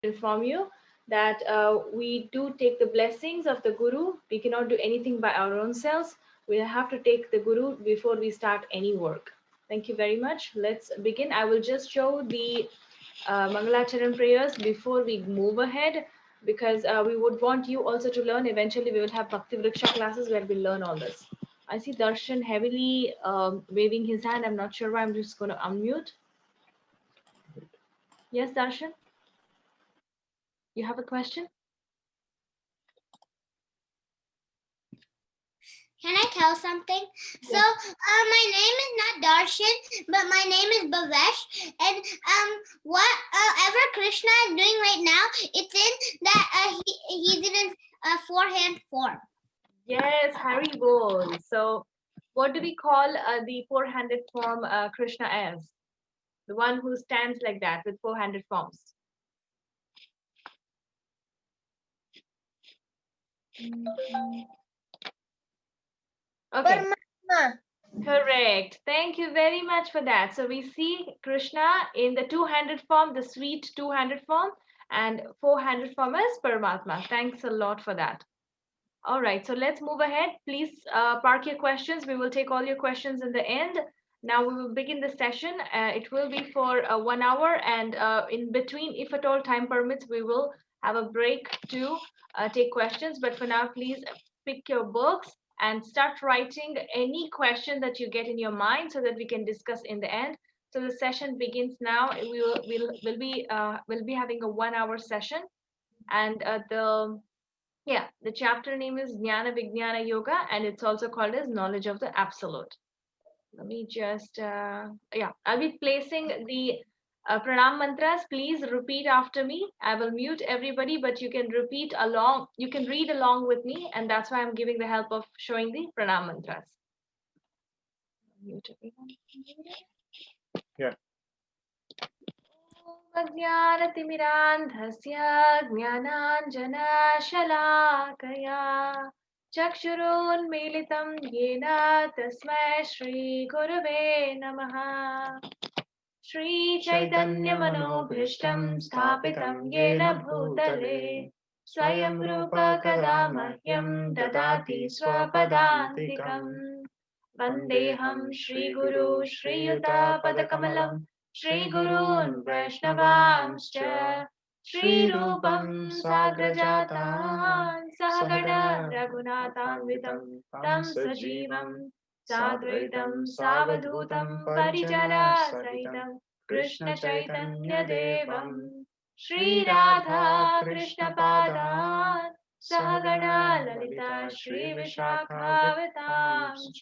inform you that we do take the blessings of the Guru. We cannot do anything by our own selves. We have to take the Guru before we start any work. Thank you very much. Let's begin. I will just show the Mangalacharan prayers before we move ahead, because we would want you also to learn. Eventually, we will have Bhakti Vriksha classes where we learn all this. I see Darshan heavily waving his hand. I'm not sure why. I'm just going to unmute. Yes, Darshan, you have a question? Can I tell something? Yes. So, my name is not Darshan, but my name is Bhavesh. And whatever Krishna is doing right now, it's in that he's in a forehand form. Yes, Hari Bol. So, what do we call the four-handed form Krishna as? The one who stands like that with four-handed forms. Okay. Paramatma. Correct. Thank you very much for that. So we see Krishna in the two-handed form, the sweet two-handed form, and four-handed form as Paramatma. Thanks a lot for that. All right, so let's move ahead. Please park your questions. We will take all your questions in the end. Now we will begin the session. It will be for 1 hour, and in between, if at all time permits, we will have a break to take questions. But for now, please pick your books and start writing any question that you get in your mind so that we can discuss in the end. So the session begins now. We'll be having a 1 hour session, and the chapter name is Jnana Vignana Yoga, and it's also called as Knowledge of the Absolute. Let me just, I'll be placing the Pranam Mantras. Please repeat after me. I will mute everybody, but you can repeat along, you can read along with me, and that's why I'm giving the help of showing the Pranam Mantras. Mute everyone. Yeah. ज्ञानतिमिरान्धस्य ज्ञानाञ्जनशलाकया चक्षुरुन्मीलितं येन तस्मै श्रीगुरवे नमः। श्रीचैतन्यमनोभीष्टं स्थापितं येन भूतले स्वयं रूप कदा मह्यं ददाति स्वपदान्तिकम्। वन्देऽहं श्रीगुरु श्रीयुतपदकमलं श्रीगुरून् वैष्णवांश्च श्रीरूपं साग्रजातान् सहगण रघुनाथान्वितं तं सजीवं साद्वैतं सावधूतं परिजनसहितं कृष्णचैतन्यदेवं श्रीराधा कृष्णपादान् सहगण ललिता श्रीविशाखावतांश्च।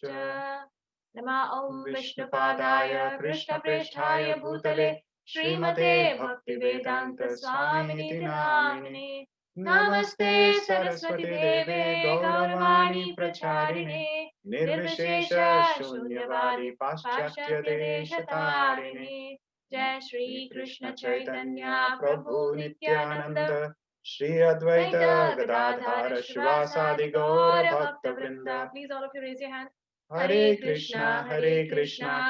नमः ॐ विष्णुपादाय कृष्णप्रेष्ठाय भूतले श्रीमते भक्तिवेदान्त स्वामिनिति नामिने। नमस्ते सरस्वती देवे गौरवाणी प्रचारिणे निर्विशेष शून्यवादी पाश्चात्य देशतारिणे। जय श्री कृष्ण चैतन्य प्रभु Nityanand Shri Advaita Gadadhar Shivasadi Gaura Bhakta Vrinda. Please all of you raise your hand. Hare Krishna, Krishna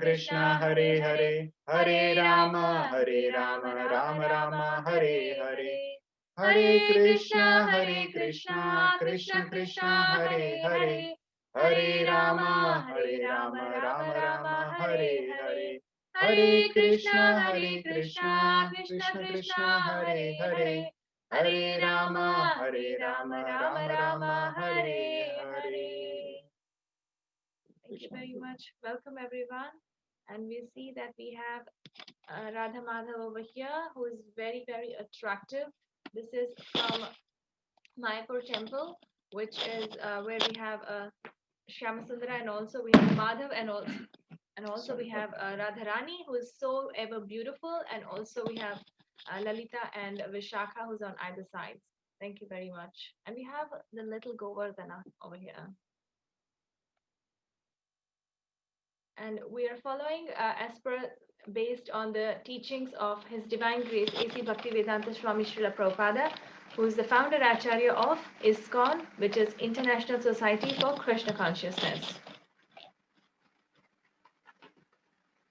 Krishna, Hare Hare, Hare Rama, Rama Rama, Hare Hare. Hare Krishna, Krishna Krishna, Hare Hare, Hare Rama, Rama Rama, Hare Hare. Hare Krishna, Krishna Krishna, Hare Hare, Hare Rama, Rama Rama, Hare Hare. Thank you very much. Welcome everyone. And we see that we have Radha Madhav over here, who is very, very attractive. This is from Mayapur temple, which is where we have Shyamasundara, and also we have Madhav, and also we have Radharani, who is so ever beautiful, and also we have Lalita and Vishakha, who's on either sides. Thank you very much. And we have the little Govardhana over here. And we are following based on the teachings of His Divine Grace A.C. Bhaktivedanta Swami Srila Prabhupada, who is the founder Acharya of ISKCON, which is International Society for Krishna Consciousness.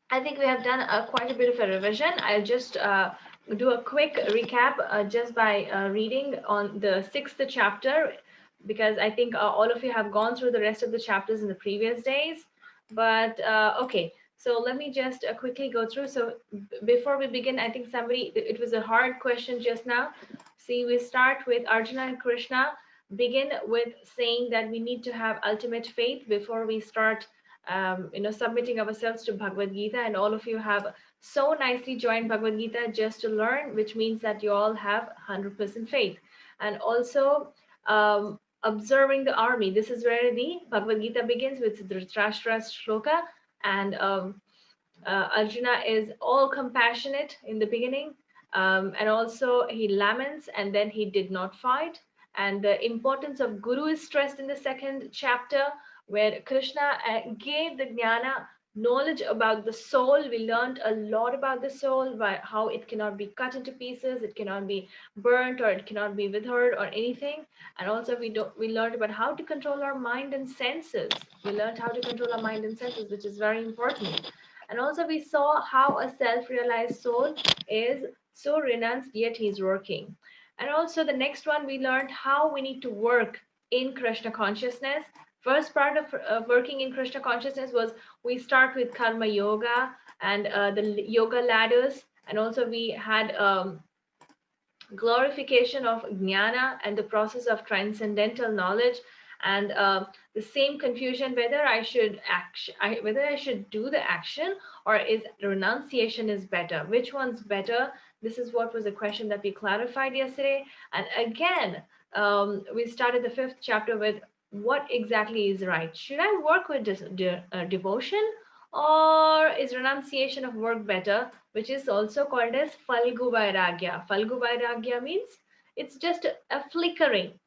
I think we have done quite a bit of a revision. I'll just do a quick recap just by reading on the 6th chapter, because I think all of you have gone through the rest of the chapters in the previous days. But okay, so let me just quickly go through. So before we begin, I think it was a hard question just now. See, we start with Arjuna and Krishna, begin with saying that we need to have ultimate faith before we start, submitting ourselves to Bhagavad Gita. And all of you have so nicely joined Bhagavad Gita just to learn, which means that you all have 100% faith. And also, observing the army. This is where the Bhagavad Gita begins with Dhritarashtra's shloka, and Arjuna is all compassionate in the beginning, and also he laments, and then he did not fight. And the importance of Guru is stressed in the second chapter, where Krishna gave the Jnana knowledge about the soul. We learned a lot about the soul, how it cannot be cut into pieces, it cannot be burnt, or it cannot be withered or anything. And also we learned about how to control our mind and senses. We learned how to control our mind and senses, which is very important. And also we saw how a self-realized soul is so renounced, yet he's working. And also the next one, we learned how we need to work in Krishna consciousness. First part of working in Krishna consciousness was we start with karma yoga and the yoga ladders. And also we had glorification of jnana and the process of transcendental knowledge, and the same confusion whether whether I should do the action, or is renunciation is better, which one's better. This is what was a question that we clarified yesterday. And again, we started the 5th chapter with what exactly is right. Should I work with devotion, or is renunciation of work better, which is also called as Falgu Vairagya. Falgu Vairagya means it's just a flickering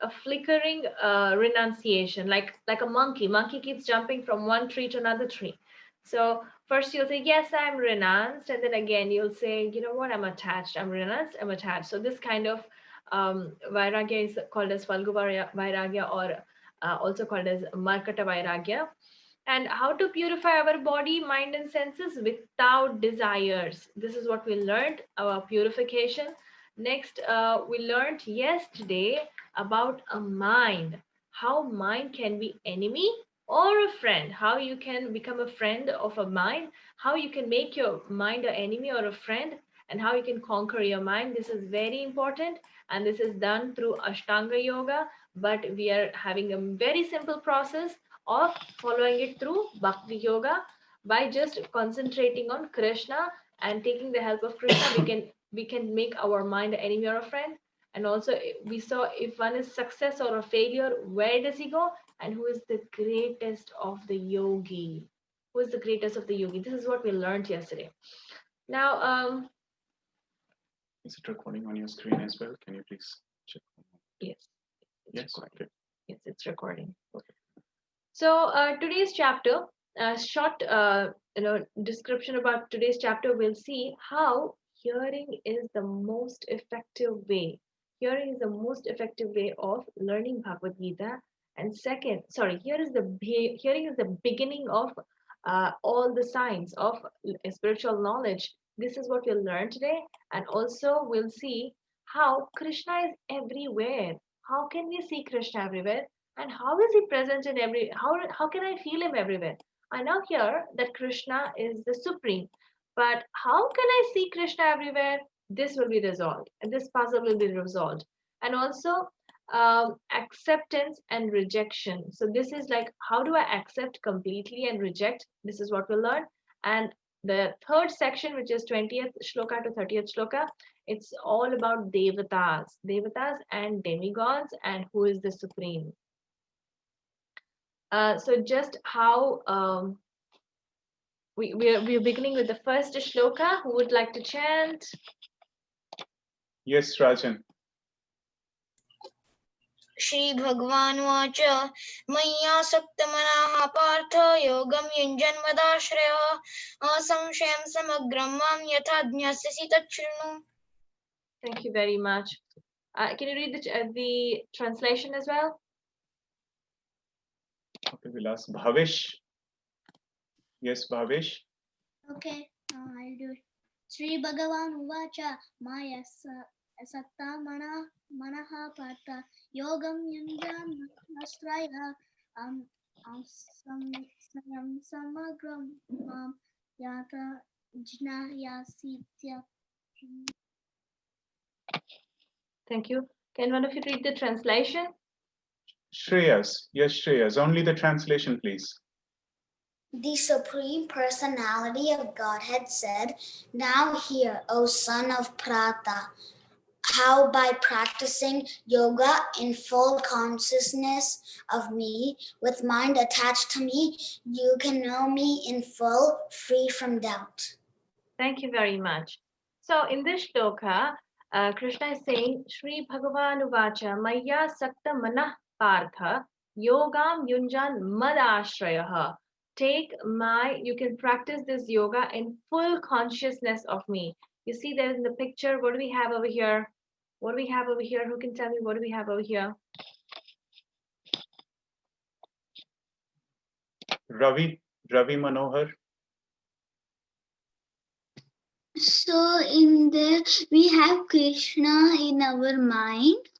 renunciation, like a monkey. Monkey keeps jumping from one tree to another tree. So first you'll say, yes, I'm renounced. And then again, you'll say, you know what, I'm attached. I'm renounced, I'm attached. So this kind of Vairagya is called as Falgu Vairagya, or also called as Markata Vairagya. And how to purify our body, mind, and senses without desires. This is what we learned, our purification. Next, we learned yesterday about a mind, how mind can be enemy or a friend, how you can become a friend of a mind, how you can make your mind an enemy or a friend, and how you can conquer your mind. This is very important, and this is done through Ashtanga Yoga, but we are having a very simple process of following it through Bhakti Yoga. By just concentrating on Krishna and taking the help of Krishna, we can make our mind an enemy or a friend. And also we saw if one is success or a failure, where does he go, and who is the greatest of the yogi? Who is the greatest of the yogi? This is what we learned yesterday. Now, Is it recording on your screen as well? Can you please check? yes, Yes. Okay. yes, it's recording. So today's chapter, a short description about today's chapter. We'll see how hearing is the most effective way. Hearing is the most effective way of learning Bhagavad Gita. And second, sorry, hearing is the beginning of all the signs of spiritual knowledge. This is what we'll learn today. And also we'll see how Krishna is everywhere. How can we see Krishna everywhere? And how is he present in how can I feel him everywhere? I now hear that Krishna is the supreme, but how can I see Krishna everywhere? This will be resolved, and this puzzle will be resolved. And also acceptance and rejection. So this is like, how do I accept completely and reject? This is what we'll learn. And the third section, which is 20th shloka to 30th shloka, it's all about devatas and demigods, and who is the supreme. So just how we're beginning with the first shloka. Who would like to chant? Yes, Rajan. श्रीभगवानुवाच मय्यासक्तमनः पार्थ योगं युञ्जन्मदाश्रयः असंशयं समग्रं मां यथा ज्ञास्यसि तच्छृणु. Thank you very much. Can you read the translation as well? Okay, we'll ask Bhavish. Yes, Bhavish. Okay, I'll do it. Sri Bhagavan Uvacha Maya Satta Manaha Partha Yogam Yunjam Astraya Samagram Mam Yata Jnayasitya. Thank you. Can one of you read the translation? Shreyas. Yes, Shreyas. Only the translation, please. The Supreme Personality of Godhead said, "Now hear, O son of Prata, how by practicing yoga in full consciousness of me, with mind attached to me, you can know me in full, free from doubt." Thank you very much. So in this shloka, Krishna is saying, Sri Bhagavan Uvacha Maya Sakta Manah Partha Yogam Yunjan Mad Ashrayaha. You can practice this yoga in full consciousness of me. You see there in the picture, what do we have over here? What do we have over here? Who can tell me what do we have over here? Ravi Manohar. So in there we have Krishna in our mind.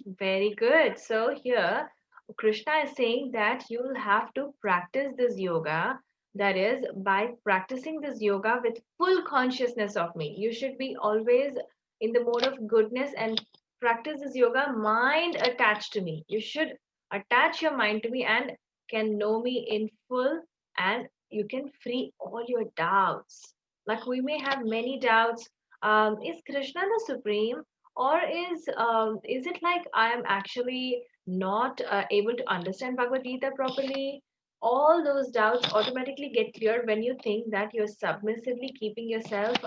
Very good. So here, Krishna is saying that you will have to practice this yoga. That is, by practicing this yoga with full consciousness of me. You should be always in the mode of goodness and practice this yoga, mind attached to me. You should attach your mind to me and can know me in full, and you can free all your doubts. Like we may have many doubts. Is Krishna the Supreme? Or is it like I am actually not able to understand Bhagavad Gita properly? All those doubts automatically get cleared when you think that you're submissively keeping yourself,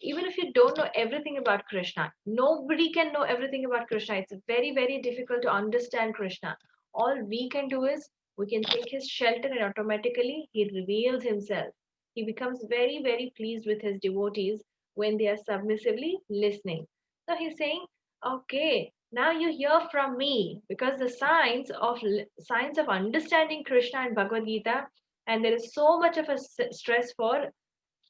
even if you don't know everything about Krishna. Nobody can know everything about Krishna. It's very, very difficult to understand Krishna. All we can do is we can take his shelter and automatically he reveals himself. He becomes very, very pleased with his devotees when they are submissively listening. So he's saying, okay, now you hear from me, because the science of understanding Krishna and Bhagavad Gita, and there is so much of a stress for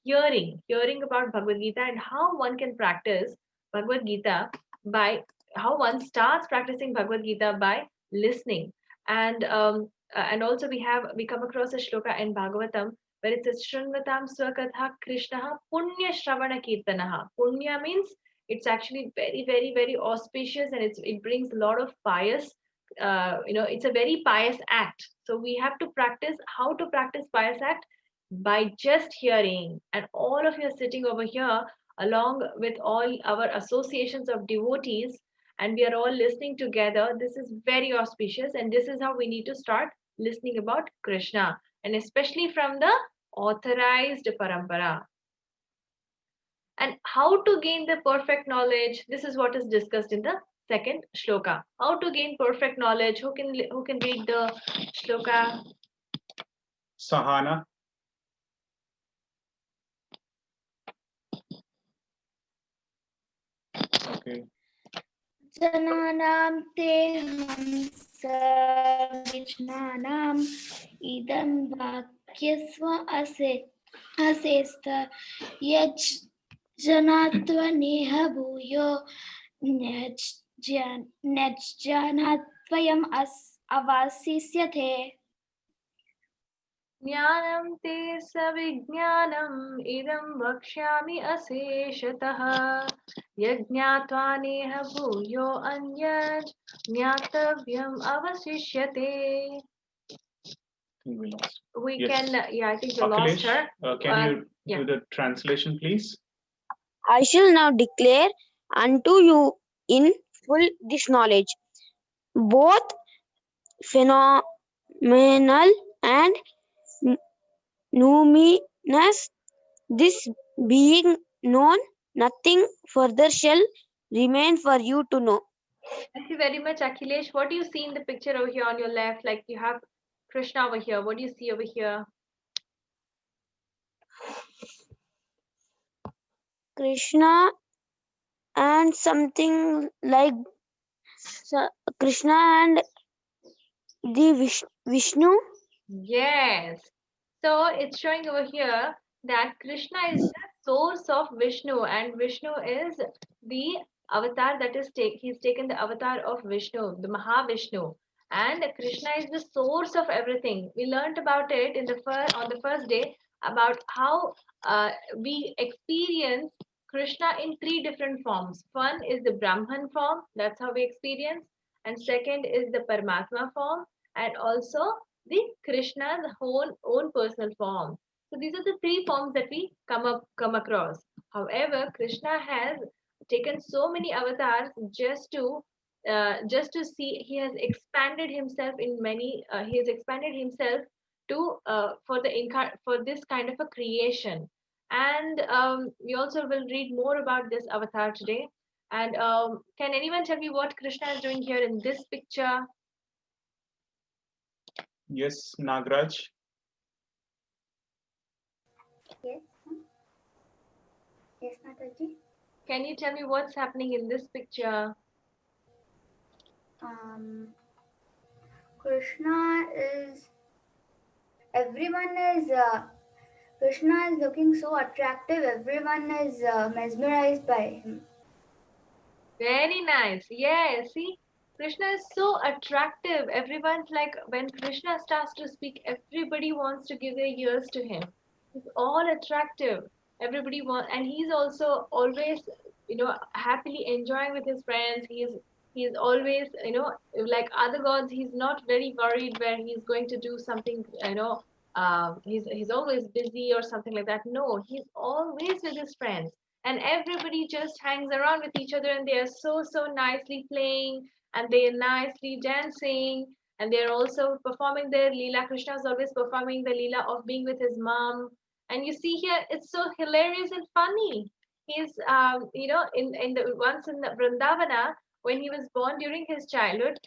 hearing about Bhagavad Gita and how one can practice Bhagavad Gita by how one starts practicing Bhagavad Gita by listening. And also we come across a shloka in Bhagavatam where it says Shrunvatam Swakatha Krishna Punya Shravana Kirtanaha. Punya means it's actually very, very, very auspicious, and it brings a lot of pious. It's a very pious act. So we have to practice how to practice pious act by just hearing. And all of you are sitting over here along with all our associations of devotees, and we are all listening together. This is very auspicious, and this is how we need to start listening about Krishna, and especially from the authorized parampara. And how to gain the perfect knowledge, this is what is discussed in the second shloka. How to gain perfect knowledge? Who can read the shloka? Sahana. Okay. Jananam te Vignanam idam vakyasva asesta yaj janatva neha bhuyo nejjanatvayam avasisyate. ज्ञानं ते सविज्ञानम् इदं वक्ष्यामि अशेषतः यज्ञात्वा नेह भूयो अन्यत् ज्ञातव्यम् अवशिष्यते. We lost. We Yes. can, I think we lost Akhilesh, her. can you yeah. do the translation, please? I shall now declare unto you in full this knowledge, both phenomenal and numinous. This being known, nothing further shall remain for you to know. Thank you very much, Akhilesh. What do you see in the picture over here on your left? Like you have Krishna over here. What do you see over here? Krishna and something like Krishna and the Vishnu. Yes. So it's showing over here that Krishna is just source of Vishnu, and Vishnu is the avatar that is he's taken the avatar of Vishnu, the Mahavishnu, and Krishna is the source of everything. We learned about it in the first on the first day about how we experience Krishna in three different forms. One is the Brahman form, that's how we experience, and second is the Paramatma form, and also the Krishna's own personal form. So these are the three forms that we come across. However, Krishna has taken so many avatars just to see. He has expanded himself in many. He has expanded himself to for this kind of a creation. And we also will read more about this avatar today. And can anyone tell me what Krishna is doing here in this picture? Yes, Nagraj. Yes. Yes, Mataji. Can you tell me what's happening in this picture? Krishna is. Everyone is. Krishna is looking so attractive. Everyone is mesmerized by him. Very nice. Yeah, see, Krishna is so attractive. Everyone's like, when Krishna starts to speak, everybody wants to give their ears to him. He's all attractive. Everybody wants, and he's also always, happily enjoying with his friends. He's always, like other gods, he's not very worried where he's going to do something, he's always busy or something like that. No, he's always with his friends, and everybody just hangs around with each other, and they are so nicely playing, and they are nicely dancing, and they're also performing their leela. Krishna is always performing the leela of being with his mom, and you see here it's so hilarious and funny. He's in the once in the Vrindavana, when he was born during his childhood,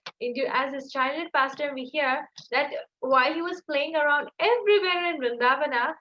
as his childhood pastime, we hear that while he was playing around everywhere in Vrindavana,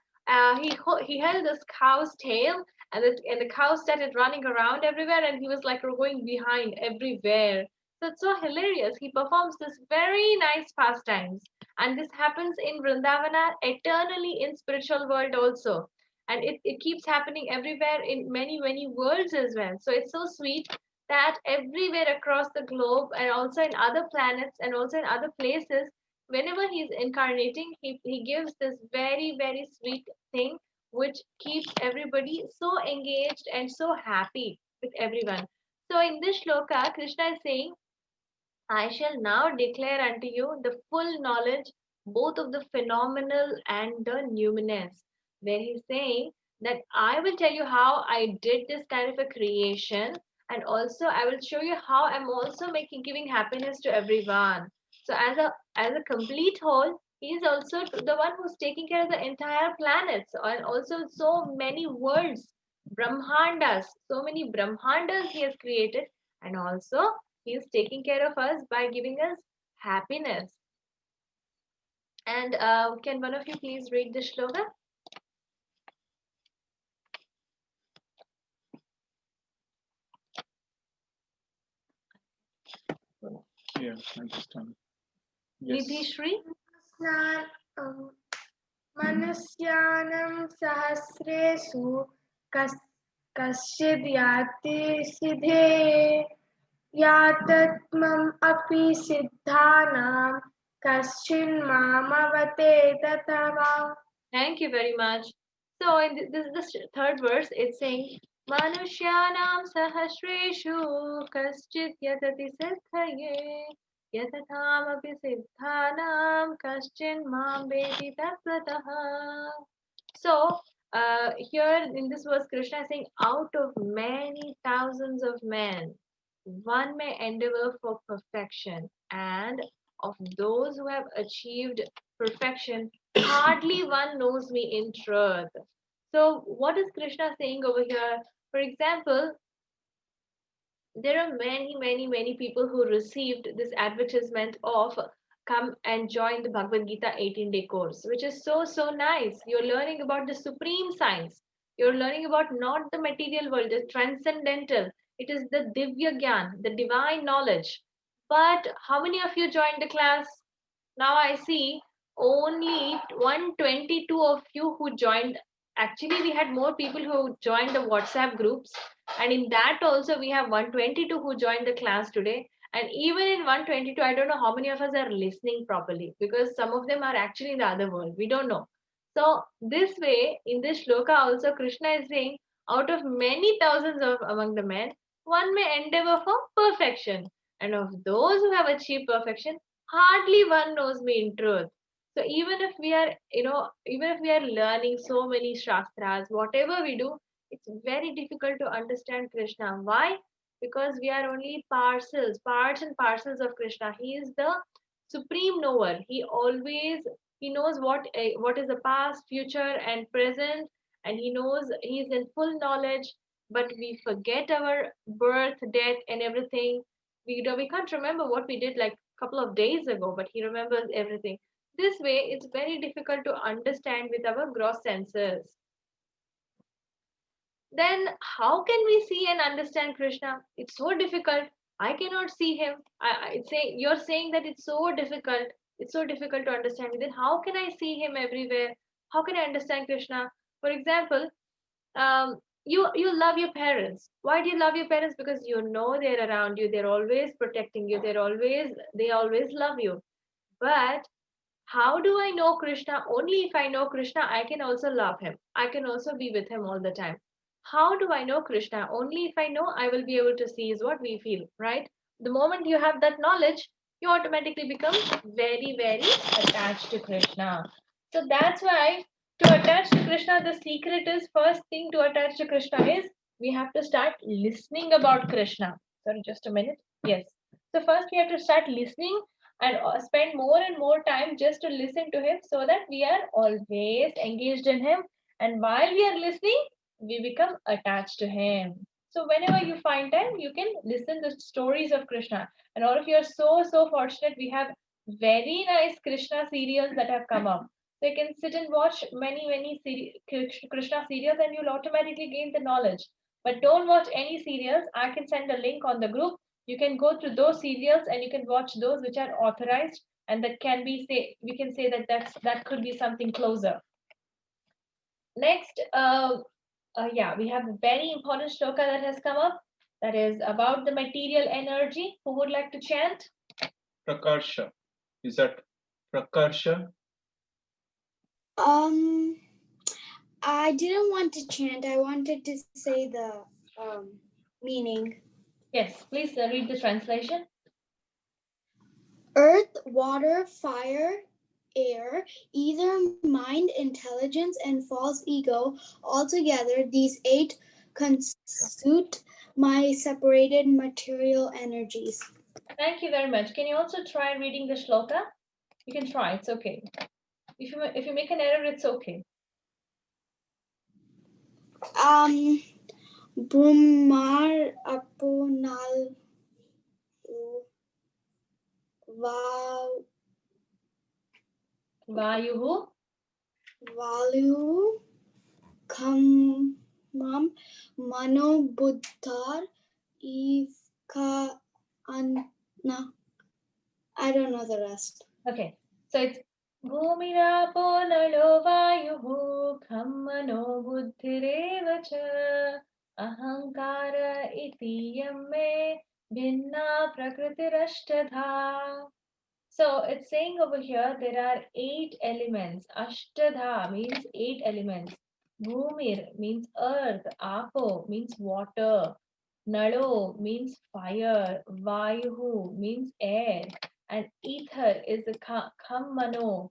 he held this cow's tail, and the cow started running around everywhere, and he was like going behind everywhere. So it's so hilarious. He performs this very nice pastimes, and this happens in Vrindavana eternally in spiritual world also, and it keeps happening everywhere in many worlds as well. So it's so sweet that everywhere across the globe, and also in other planets, and also in other places, whenever he's incarnating, he gives this very sweet thing which keeps everybody so engaged and so happy with everyone. So in this shloka, Krishna is saying, I shall now declare unto you the full knowledge both of the phenomenal and the numinous. Where he's saying that I will tell you how I did this kind of a creation, and also I will show you how I'm also giving happiness to everyone. So as a complete whole, he is also the one who's taking care of the entire planets and also so many worlds, Brahmandas, so many Brahmandas he has created, and also he is taking care of us by giving us happiness. And can one of you please read the shloka? Yeah, understand. Yes. Nidhi Shri? मनुष्याणां सहस्रेषु कश्चिद् याति सिद्धे यातत्मम् अपि सिद्धानां कश्चिन्मामवते तथावा. Thank you very much. So in this third verse, it's saying, Manushyanam sahasreshu kaschit yatati siddhaye yatatham api siddhanam kaschin mam vedi tattvataha. So here in this verse, Krishna is saying, out of many thousands of men, one may endeavor for perfection, and of those who have achieved perfection, hardly one knows me in truth. So, what is Krishna saying over here? For example, there are many people who received this advertisement of come and join the Bhagavad Gita 18-day course, which is so nice. You're learning about the supreme science. You're learning about not the material world, the transcendental. It is the Divya Gyan, the divine knowledge. But how many of you joined the class? Now I see only 122 of you who joined actually we had more people who joined the WhatsApp groups, and in that also we have 122 who joined the class today. And even in 122, I don't know how many of us are listening properly, because some of them are actually in the other world. We don't know. So this way, in this shloka also, Krishna is saying, out of many thousands of among the men, one may endeavor for perfection. And of those who have achieved perfection, hardly one knows me in truth. So even if we are, even if we are learning so many shastras, whatever we do, it's very difficult to understand Krishna. Why? Because we are only parcels, parts and parcels of Krishna. He is the supreme knower. He knows what is the past, future, and present, and he knows he is in full knowledge. But we forget our birth, death, and everything. We can't remember what we did like a couple of days ago, but he remembers everything. This way, it's very difficult to understand with our gross senses. Then how can we see and understand Krishna? It's so difficult. I cannot see him. You're saying that it's so difficult. It's so difficult to understand. Then how can I see him everywhere? How can I understand Krishna? For example, you love your parents. Why do you love your parents? Because you know they're around you. They're always protecting you. They always love you. But how do I know Krishna? Only if I know Krishna, I can also love him. I can also be with him all the time. How do I know Krishna? Only if I know, I will be able to see is what we feel, right? The moment you have that knowledge, you automatically become very, very attached to Krishna. So that's why to attach to Krishna, the secret is first thing to attach to Krishna is we have to start listening about Krishna. Sorry, just a minute. Yes. So first we have to start listening and spend more and more time just to listen to him, so that we are always engaged in him, and while we are listening we become attached to him. So whenever you find time, you can listen to stories of Krishna. And all of you are so fortunate, we have very nice Krishna serials that have come up. So you can sit and watch many Krishna serials, and you'll automatically gain the knowledge. But don't watch any serials. I can send a link on the group. You can go through those serials and you can watch those which are authorized, and that can be we can say that that could be something closer. Next, we have a very important shloka that has come up, that is about the material energy. Who would like to chant? Prakarsha. Is that Prakarsha? I didn't want to chant. I wanted to say the meaning. Yes, please read the translation. Earth, water, fire, air, either mind, intelligence, and false ego, altogether these 8 constitute my separated material energies. Thank you very much. Can you also try reading the shloka? You can try, it's okay. If you make an error, it's okay. Brahmar aponal Vayuhu Valu Kamam Mano Buddhar Ivka Anna. I don't know the rest. Okay, so it's Bhumirapo nalo vayuhu khammano buddhireva cha ahankara iti yamme bhinna prakritirashtadha. So it's saying over here there are 8 elements. Ashtadha means 8 elements. Bhumir means earth. Apo means water. Nalo means fire. Vayuhu means air. And ether is the Kammano.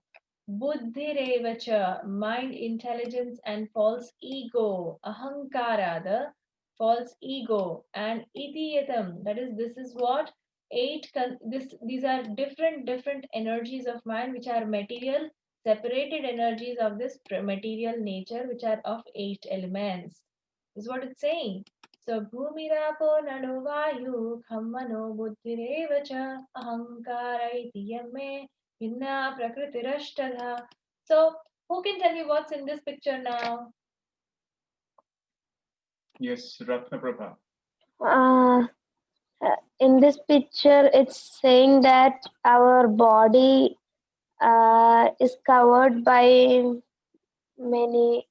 Buddhirevacha, mind, intelligence, and false ego. Ahankara, the false ego. And Itiyatam, that is, this is what? These are different energies of mind, which are material, separated energies of this material nature, which are of 8 elements. This is what it's saying. So Bhumirapo Nalo Vayu Khammano Buddhirevacha Ahankara iti yamme Vinna Prakritirashtadha. So who can tell me what's in this picture now? Yes, Ratna Prabha. In this picture, it's saying that our body is covered by many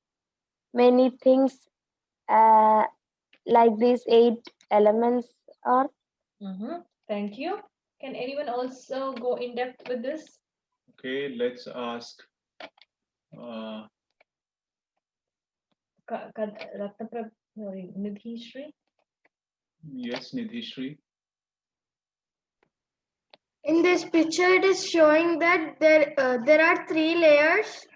many things like these 8 elements are. Thank you. Can anyone also go in depth with this? Okay, let's ask. Sorry, Nidhi Shri. Yes, Nidhishri. In this picture, it is showing that there are 3 layers.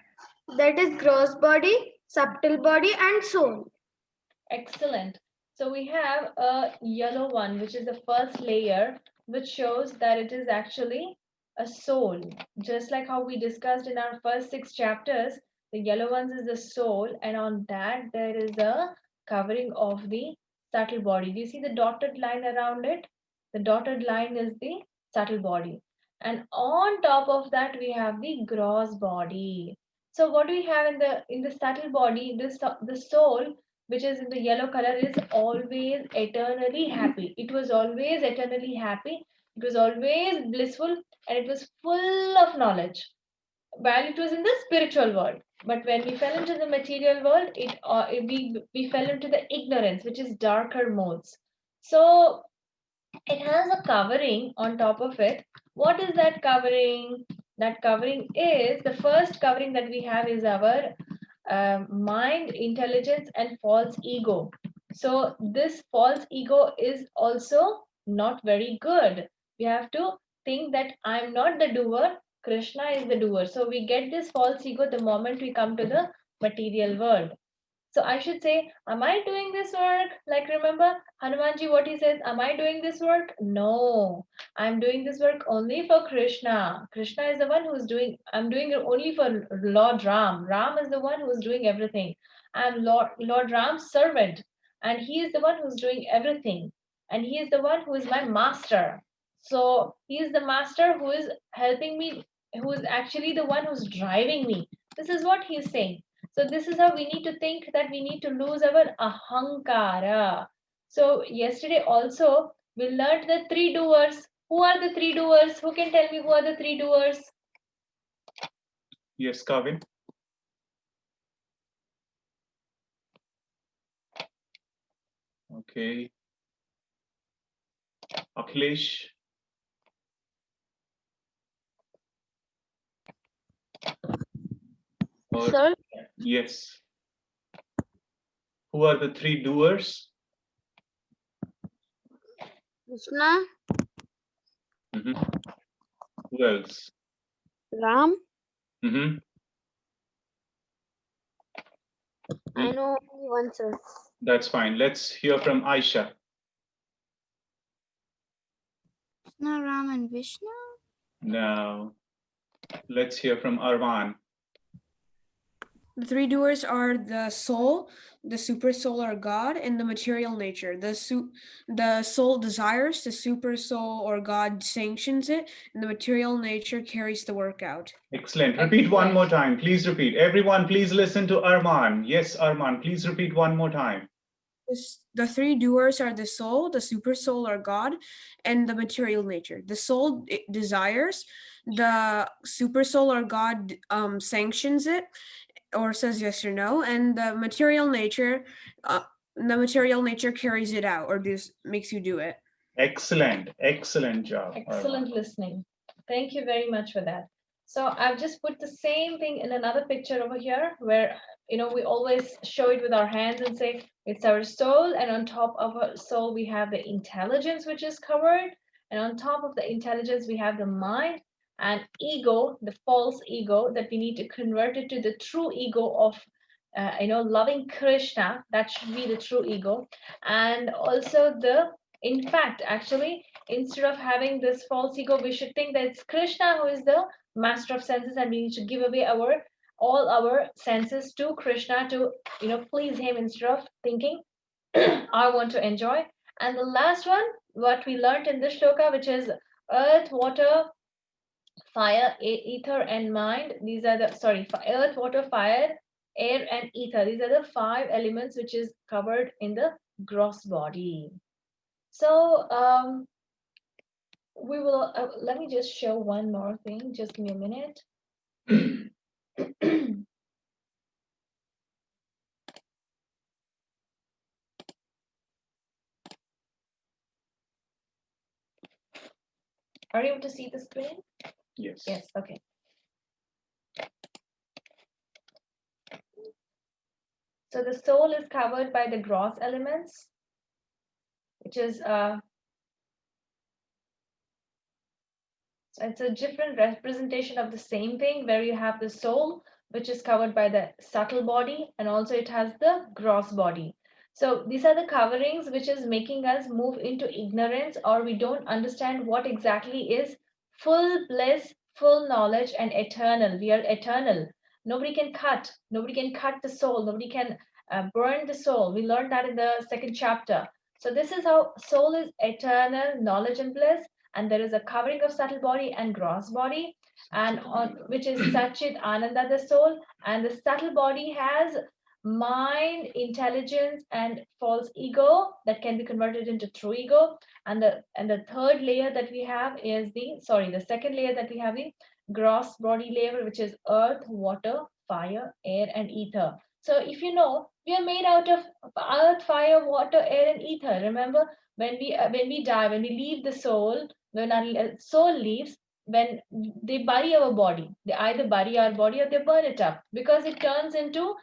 That is gross body, subtle body, and soul. Excellent. So we have a yellow one, which is the first layer, which shows that it is actually a soul. Just like how we discussed in our first 6 chapters, the yellow ones is the soul, and on that there is a covering of the subtle body. Do you see the dotted line around it? The dotted line is the subtle body. And on top of that, we have the gross body. So what do we have in the subtle body? The soul, which is in the yellow color, is always eternally happy. It was always eternally happy. It was always blissful, and it was full of knowledge while it was in the spiritual world. But when we fell into the material world, we fell into the ignorance, which is darker modes. So it has a covering on top of it. What is that covering? That covering is, the first covering that we have is our mind, intelligence, and false ego. So this false ego is also not very good. We have to think that I'm not the doer, Krishna is the doer. So we get this false ego the moment we come to the material world. So I should say, am I doing this work? Like, remember Hanumanji, what he says, am I doing this work? No, I'm doing this work only for Krishna. Krishna is the one who's doing, I'm doing it only for Lord Ram. Ram is the one who's doing everything. I'm Lord Ram's servant, and he is the one who's doing everything. And he is the one who is my master. So he is the master who is helping me, who is actually the one who's driving me. This is what he's saying. So this is how we need to think, that we need to lose our ahankara. So yesterday also we learned the 3 doers. Who are the 3 doers? Who can tell me who are the 3 doers? Yes, Kavin. Okay. Akhilesh. Or, Sir, yes. Who are the 3 doers? Krishna, Who else? Ram, Mm-hmm. I know only one, sir. That's fine. Let's hear from Aisha. Krishna, Ram, and Vishnu. Now, let's hear from Arvan. The 3 doers are the soul, the super soul or God, and the material nature. The soul desires, the super soul or God sanctions it, and the material nature carries the work out. Excellent. Repeat one more time. Please repeat. Everyone, please listen to Arman. Yes, Arman, please repeat one more time. The 3 doers are the soul, the super soul or God, and the material nature. The soul desires, the super soul or God sanctions it, or says yes or no, and the material nature carries it out, or just makes you do it. Excellent job. Excellent listening. Thank you very much for that. So I've just put the same thing in another picture over here, where we always show it with our hands and say it's our soul, and on top of our soul we have the intelligence, which is covered, and on top of the intelligence we have the mind and ego, the false ego, that we need to convert it to the true ego of loving Krishna. That should be the true ego. And also in fact, actually, instead of having this false ego, we should think that it's Krishna who is the master of senses, and we need to give away all our senses to Krishna to please him, instead of thinking I want to enjoy. And the last one, what we learned in this shloka, which is earth, water, fire, ether, and mind. These are the earth, water, fire, air, and ether. These are the 5 elements which is covered in the gross body. So we will let me just show one more thing. Just give me a minute. Are you able to see the screen? Yes. Yes, okay. So the soul is covered by the gross elements, which is it's a different representation of the same thing, where you have the soul, which is covered by the subtle body, and also it has the gross body. So these are the coverings which is making us move into ignorance, or we don't understand what exactly is full bliss, full knowledge, and eternal. We are eternal. Nobody can cut. Nobody can cut the soul. Nobody can burn the soul. We learned that in the second chapter. So this is how soul is eternal knowledge and bliss, and there is a covering of subtle body and gross body, and on which is Satchit Ananda, the soul, and the subtle body has mind, intelligence, and false ego that can be converted into true ego. And the third layer that we have is the second layer that we have the gross body layer, which is earth, water, fire, air, and ether. So if you know, we are made out of earth, fire, water, air, and ether. Remember, when we die, when we leave the soul, when our soul leaves, when they bury our body, they either bury our body or they burn it up, because it turns into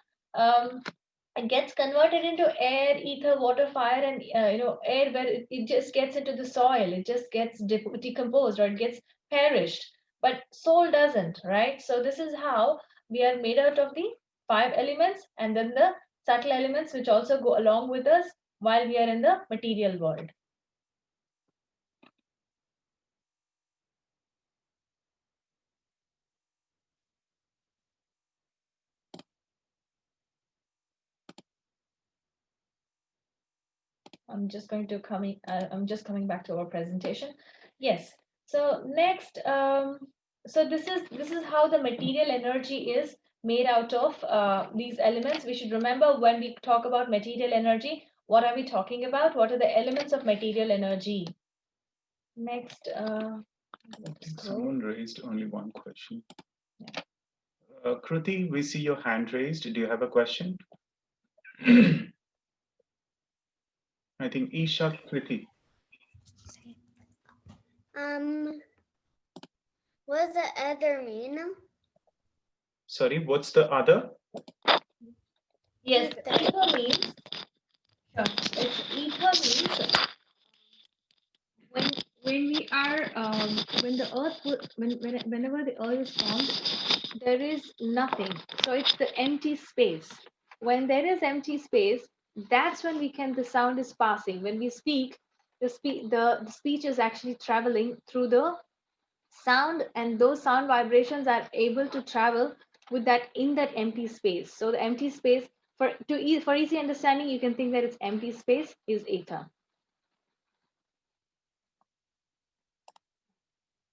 it gets converted into air, ether, water, fire, and air, where it just gets into the soil, it just gets decomposed, or it gets perished. But soul doesn't, right? So this is how we are made out of the five elements, and then the subtle elements which also go along with us while we are in the material world. I'm just coming back to our presentation. Yes. So next, so this is how the material energy is made out of these elements. We should remember, when we talk about material energy, what are we talking about? What are the elements of material energy? Next, Someone raised only one question. Kruti, we see your hand raised. Do you have a question? I think Isha, Kriti. What does the other mean? Sorry, what's the other? yes, ether means. Sure. Ether means when we are when the earth whenever the earth is formed, there is nothing, so it's the empty space. When there is empty space, that's when the sound is passing. When we speak, the speech is actually traveling through the sound, and those sound vibrations are able to travel with that in that empty space. So the empty space, for easy understanding, you can think that it's empty space is ether.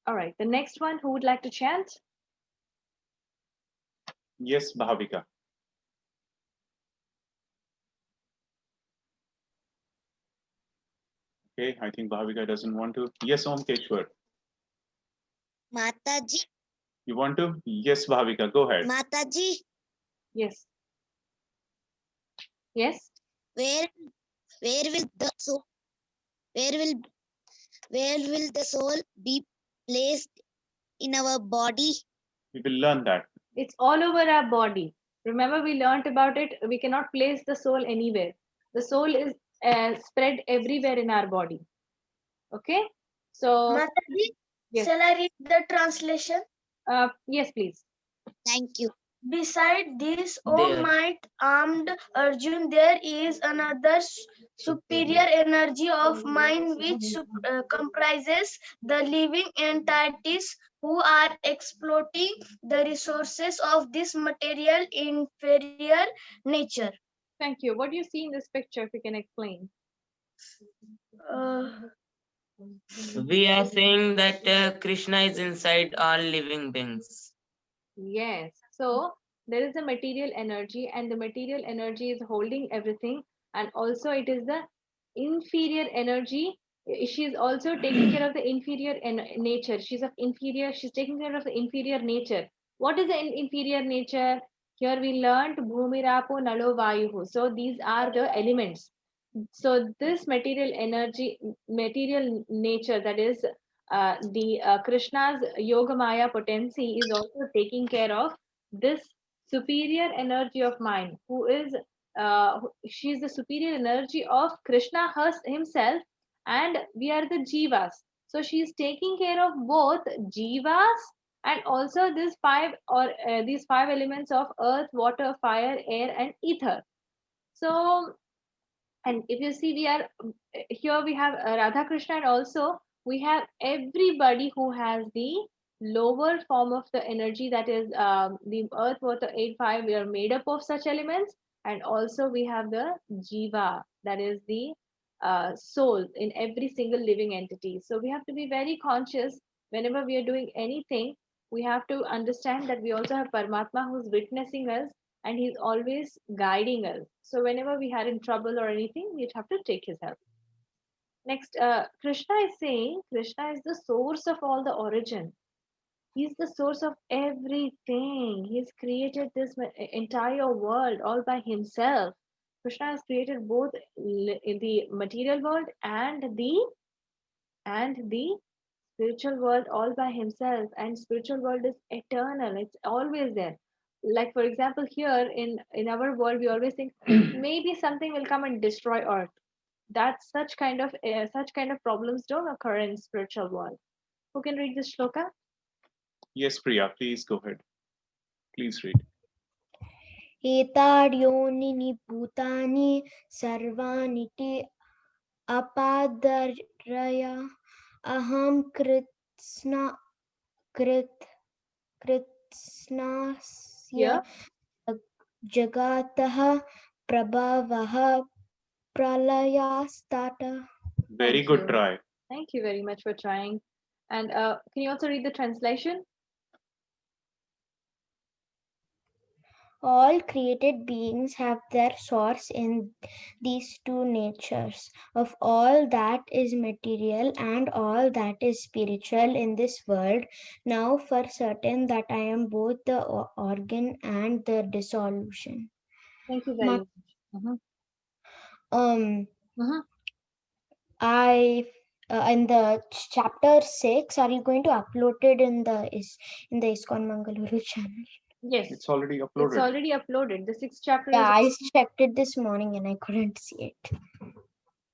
All right, the next one, who would like to chant? Yes, Bhavika. Okay, I think Bhavika doesn't want to. Yes, Omkeshwar. Mataji. You want to? Yes, Bhavika, go ahead. Mataji. Yes. Yes. Where will the soul? Where will the soul be placed in our body? We will learn that. It's all over our body. Remember, we learned about it. We cannot place the soul anywhere. The soul is spread everywhere in our body. Okay. So. Mataji, Yes. shall I read the translation? Yes, please. Thank you. Beside this, O There. might armed Arjun, there is another superior energy of mind which comprises the living entities who are exploiting the resources of this material inferior nature. Thank you. What do you see in this picture, if you can explain? We are saying that Krishna is inside all living beings. Yes. So there is a material energy, and the material energy is holding everything, and also it is the inferior energy. She is also taking care of the inferior nature. She's taking care of the inferior nature. What is the inferior nature? Here we learned Bhumi Rapo Nalo Vayuhu. So these are the elements. So this material energy, material nature, that is the Krishna's Yoga Maya potency is also taking care of this superior energy of mine, who is she is the superior energy of Krishna himself, and we are the jivas. So she is taking care of both jivas and also these five elements of earth, water, fire, air, and ether. So, and if you see, we are here, we have Radha Krishna, and also we have everybody who has the lower form of the energy, that is the earth, water, eight, five. We are made up of such elements, and also we have the jiva, that is the soul in every single living entity. So we have to be very conscious whenever we are doing anything. We have to understand that we also have Paramatma who's witnessing us, and he's always guiding us. So whenever we are in trouble or anything, we have to take his help. Next, Krishna is saying Krishna is the source of all the origin. He's the source of everything. He's created this entire world all by himself. Krishna has created both in the material world and the spiritual world all by himself, and spiritual world is eternal, it's always there. Like for example, here in our world, we always think maybe something will come and destroy earth. That such kind of problems don't occur in spiritual world. Who can read this shloka? Yes, Priya, please go ahead. Please read. एताड्योनिनि भूतानि सर्वाणि अपादरय अहं कृत्स्नस्य Yeah. जगतः प्रभवः प्रलयास्तात्. Very Thank good you. try. Thank you very much for trying. And can you also read the translation? All created beings have their source in these two natures of all that is material and all that is spiritual in this world. Now for certain that I am both the organ and the dissolution. Thank you very much. I in the chapter 6, are you going to upload it in the ISKCON Mangaluru channel? Yes, It's already it's uploaded. already uploaded. The 6th chapter Yeah, I is checked it this morning and I couldn't see it.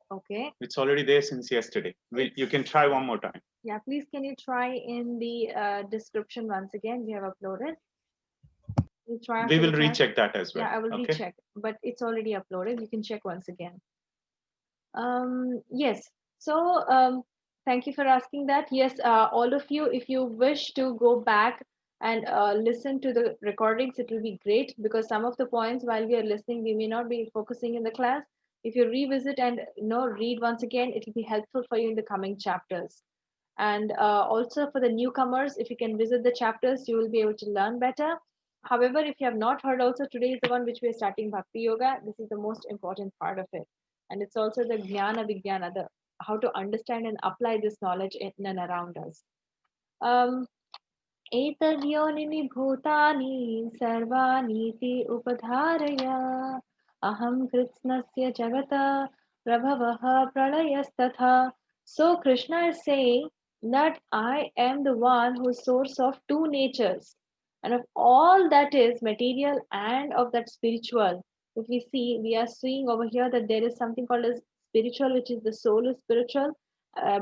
okay. It's already there since yesterday. You can try one more time. Yeah, please can you try in the description once again? We have uploaded. We'll try We after will the class. recheck that as well. Yeah, I will Okay. recheck, but it's already uploaded. You can check once again. Yes. So thank you for asking that. Yes, all of you, if you wish to go back and listen to the recordings, it will be great, because some of the points while we are listening, we may not be focusing in the class. If you revisit and read once again, it will be helpful for you in the coming chapters. And also for the newcomers, if you can visit the chapters, you will be able to learn better. However, if you have not heard, also today is the one which we are starting Bhakti Yoga. This is the most important part of it. And it's also the Jnana Vignana, the how to understand and apply this knowledge in and around us. एतद्योनिनि भूतानि सर्वानीति उपधारय अहं कृत्स्नस्य जगत प्रभवः प्रलयस्तथा. So Krishna is saying that I am the one who is source of two natures, and of all that is material and of that spiritual. If we see, we are seeing over here that there is something called as spiritual, which is the soul is spiritual,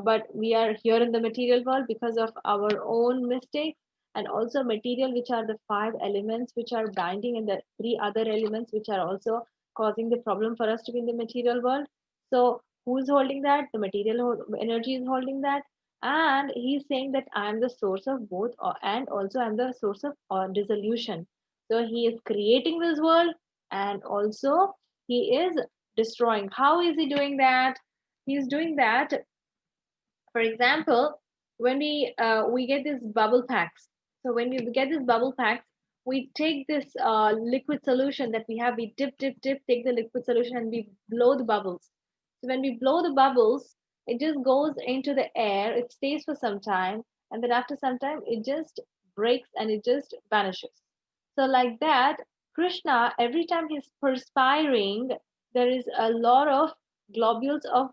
but we are here in the material world because of our own mistakes, and also material, which are the five elements which are binding, and the three other elements which are also causing the problem for us to be in the material world. So who is holding that? The material energy is holding that, and he's saying that I am the source of both, and also I'm the source of dissolution. So he is creating this world, and also he is destroying. How is he doing that? He is doing that, for example, when we get these bubble packs. So when we get these bubble packs, we take this liquid solution that we have, we dip, take the liquid solution, and we blow the bubbles. So when we blow the bubbles, it just goes into the air, it stays for some time, and then after some time it just breaks and it just vanishes. So like that, Krishna, every time he's perspiring, there is a lot of globules of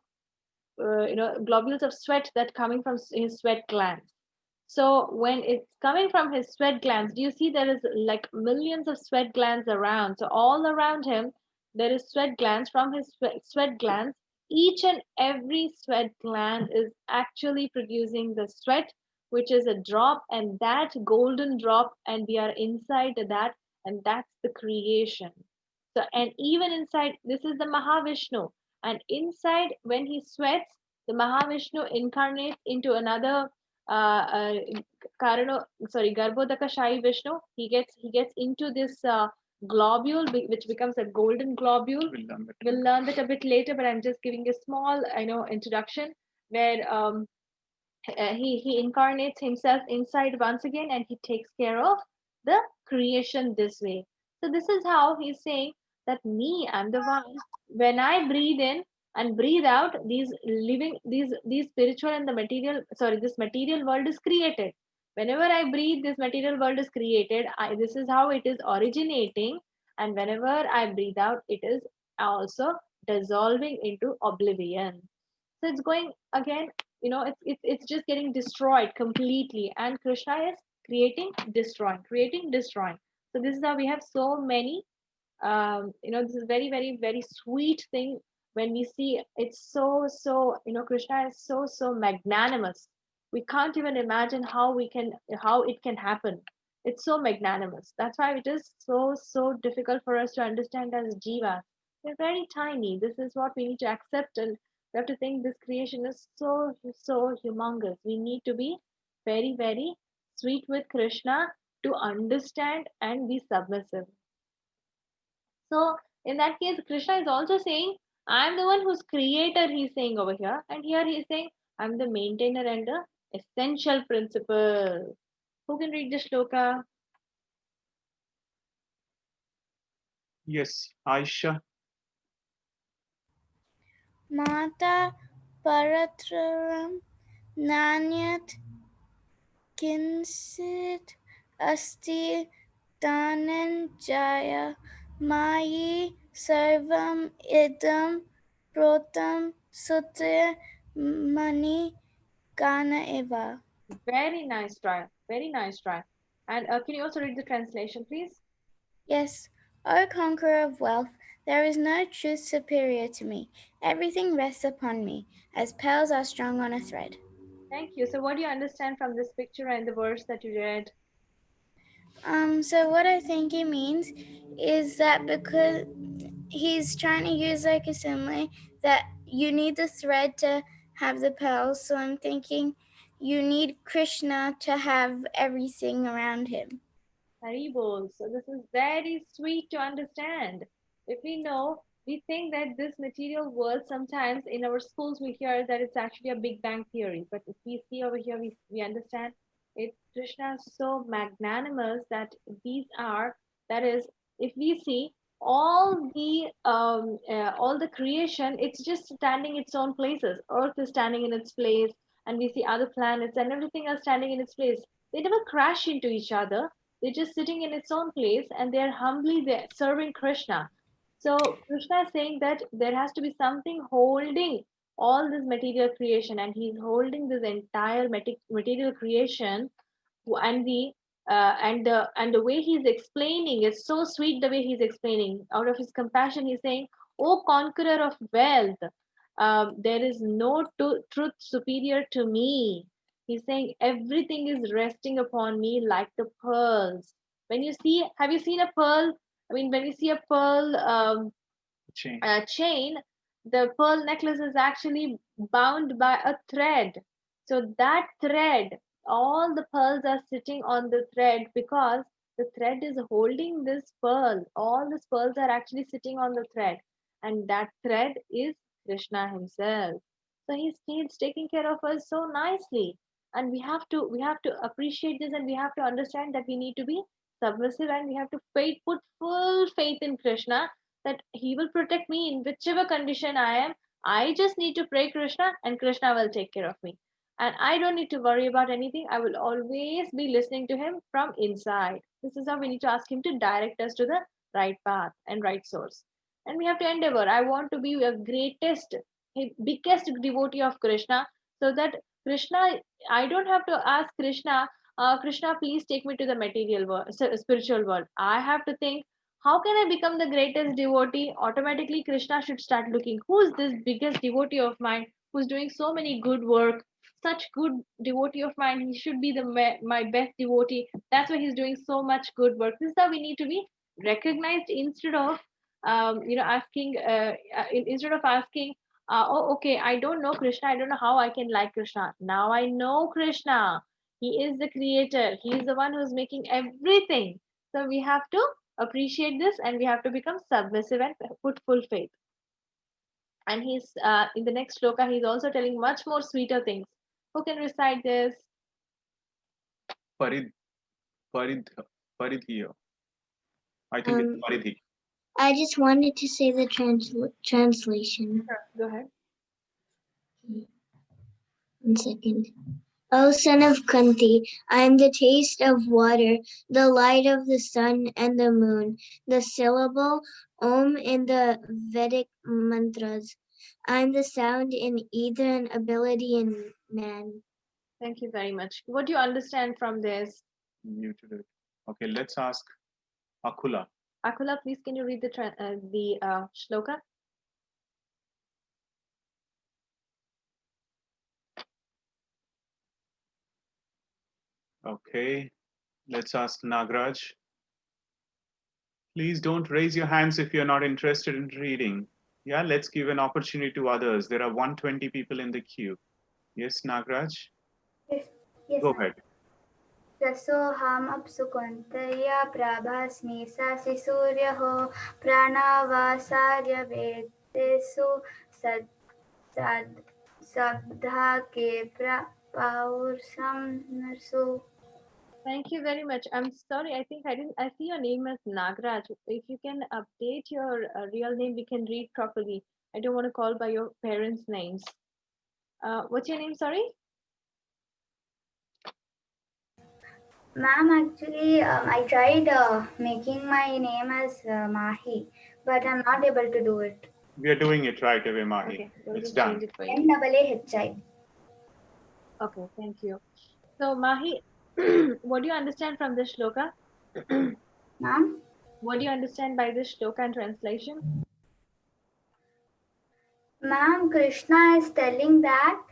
globules of sweat that coming from his sweat glands. So when it's coming from his sweat glands, do you see there is like millions of sweat glands around? So all around him, there is sweat glands from his sweat glands. Each and every sweat gland is actually producing the sweat, which is a drop, and that golden drop, and we are inside that, and that's the creation. So, and even inside, this is the Mahavishnu, and inside, when he sweats, the Mahavishnu incarnates into another uh, Karano, sorry, Garbhodaka Shai Vishnu. He gets into this globule, which becomes a golden globule. We'll learn that a bit later, but I'm just giving a small, introduction where he incarnates himself inside once again, and he takes care of the creation this way. So this is how he's saying that me, I'm the one. When I breathe in and breathe out, these spiritual and the material, sorry, this material world is created. Whenever I breathe, this material world is created. This is how it is originating, and whenever I breathe out, it is also dissolving into oblivion. So it's going again, it's just getting destroyed completely, and Krishna is creating, destroying. So this is how we have so many, this is very, very, very sweet thing. When we see it's Krishna is so magnanimous. We can't even imagine how it can happen. It's so magnanimous. That's why it is so difficult for us to understand as jiva. We're very tiny. This is what we need to accept, and we have to think this creation is so humongous. We need to be very, very sweet with Krishna to understand and be submissive. So in that case, Krishna is also saying, I'm the one who's creator, he's saying over here. And here he's saying, I'm the maintainer and the essential principle. Who can read the shloka? Yes, Aisha. Mata Paratram Nanyat Kinsit Asti Dhananjaya Mayi Sarvam Idam Protam Sute Mani Gana Eva. Very nice try. Very nice try. And can you also read the translation, please? Yes, O conqueror of wealth, there is no truth superior to me. Everything rests upon me, as pearls are strung on a thread. Thank you. So what do you understand from this picture and the verse that you read? So what I think he means is that because he's trying to use like a simile that you need the thread to have the pearls. So I'm thinking you need Krishna to have everything around him. Haribol. So this is very sweet to understand. If we know, we think that this material world, sometimes in our schools we hear that it's actually a Big Bang theory. But if we see over here, we understand it. Krishna is so magnanimous that that is, if we see all the creation, it's just standing its own places. Earth is standing in its place, and we see other planets and everything else standing in its place. They never crash into each other. They're just sitting in its own place, and they're humbly there serving Krishna. So Krishna is saying that there has to be something holding all this material creation, and he's holding this entire material creation. And the way he's explaining is so sweet. The way he's explaining, out of his compassion, he's saying, "O conqueror of wealth, there is no truth superior to me." He's saying everything is resting upon me like the pearls. Have you seen a pearl? I mean, when you see a pearl Chain. Chain, the pearl necklace is actually bound by a thread. So that thread, all the pearls are sitting on the thread because the thread is holding this pearl. All these pearls are actually sitting on the thread, and that thread is Krishna himself. So he's taking care of us so nicely, and we have to appreciate this, and we have to understand that we need to be submissive, and we have to put full faith in Krishna that he will protect me in whichever condition I am. I just need to pray Krishna, and Krishna will take care of me. And I don't need to worry about anything. I will always be listening to him from inside. This is how we need to ask him to direct us to the right path and right source. And we have to endeavor. I want to be a greatest biggest devotee of Krishna, so that Krishna, I don't have to ask Krishna, Krishna, please take me to the material world, spiritual world. I have to think, how can I become the greatest devotee? Automatically, Krishna should start looking, who's this biggest devotee of mine who's doing so many good work, such good devotee of mine. He should be my best devotee. That's why he's doing so much good work. This is how we need to be recognized instead of asking instead of asking, oh, okay, I don't know Krishna. I don't know how I can like Krishna. Now I know Krishna. He is the creator. He is the one who's making everything. So we have to appreciate this and we have to become submissive and put full faith. And he's in the next shloka, he's also telling much more sweeter things. Who can recite this? Parid, Parid, Paridhiya. I think it's Um, Paridhi. I just wanted to say the translation. Sure, go ahead. 1 second. O son of Kunti, I am the taste of water, the light of the sun and the moon, the syllable Om in the Vedic mantras. I am the sound in ether and ability in man. Thank you very much. What do you understand from this? Muted it. Okay, let's ask Akula. Akula, please can you read the shloka? Okay, let's ask Nagraj. Please don't raise your hands if you're not interested in reading. Yeah, let's give an opportunity to others. There are 120 people in the queue. Yes, Nagraj? Yes, yes, Go ma'am. ahead. रसोऽहम् अप्सुकन्तया प्रभास्मि सासि सूर्यः प्राणावासार्यवेदेषु सब्धा के प्रपाहुर्षं Thank you very much. I'm sorry, I think I see your name as Nagraj. If you can update your real name, we can read properly. I don't want to call by your parents' names. What's your name? Sorry? Ma'am, actually, I tried making my name as Mahi, but I'm not able to do it. We are doing it right away, Mahi. Okay, we'll It's just done. change it for you. NAAHI. Okay, thank you. So, Mahi, what do you understand from this shloka? Ma'am? What do you understand by this shloka and translation? Ma'am, Krishna is telling that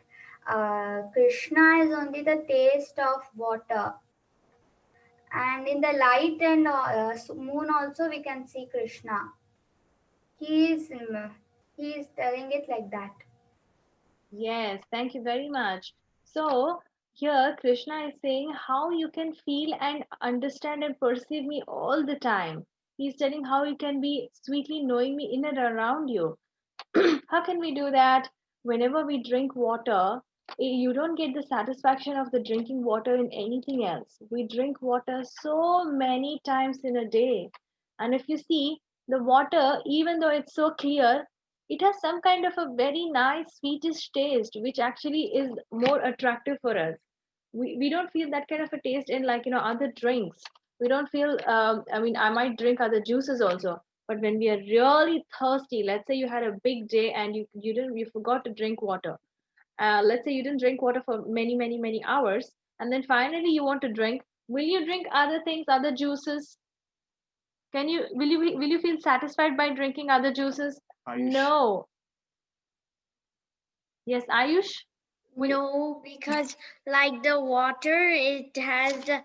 Krishna is only the taste of water. And in the light and moon also we can see Krishna. He is telling it like that. Yes, thank you very much. So, here Krishna is saying how you can feel and understand and perceive me all the time. He's telling how you can be sweetly knowing me in and around you. How can we do that? Whenever we drink water, you don't get the satisfaction of the drinking water in anything else. We drink water so many times in a day. And if you see, the water, even though it's so clear, it has some kind of a very nice sweetish taste, which actually is more attractive for us. We don't feel that kind of a taste in, like, other drinks. We don't feel, I mean, I might drink other juices also, but when we are really thirsty, let's say you had a big day and you forgot to drink water. Let's say you didn't drink water for many hours, and then finally you want to drink. Will you drink other things, other juices? Will you feel satisfied by drinking other juices? Ayush. No. Yes, Ayush? No, because like the water, it has the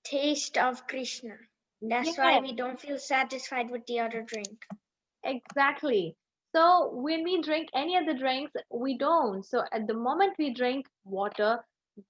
taste of Krishna. That's why Yes. we don't feel satisfied with the other drink. Exactly. So when we drink any other drinks, we don't. So at the moment we drink water,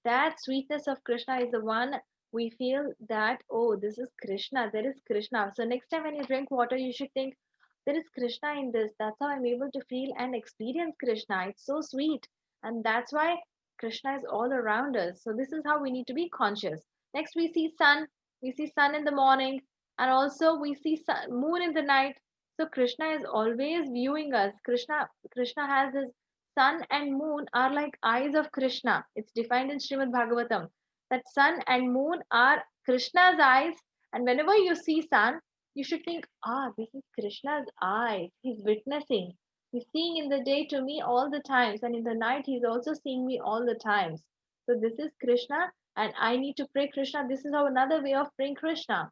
that sweetness of Krishna is the one we feel that, oh, this is Krishna, there is Krishna. So next time when you drink water, you should think, there is Krishna in this. That's how I'm able to feel and experience Krishna. It's so sweet. And that's why Krishna is all around us. So this is how we need to be conscious. Next, we see sun. We see sun in the morning, and also we see moon in the night. So Krishna is always viewing us. Krishna has his sun and moon are like eyes of Krishna. It's defined in Srimad-Bhagavatam that sun and moon are Krishna's eyes. And whenever you see sun, you should think, ah, this is Krishna's eyes. He's witnessing. He's seeing in the day to me all the times, and in the night he's also seeing me all the times. So this is Krishna, and I need to pray Krishna. This is how another way of praying Krishna.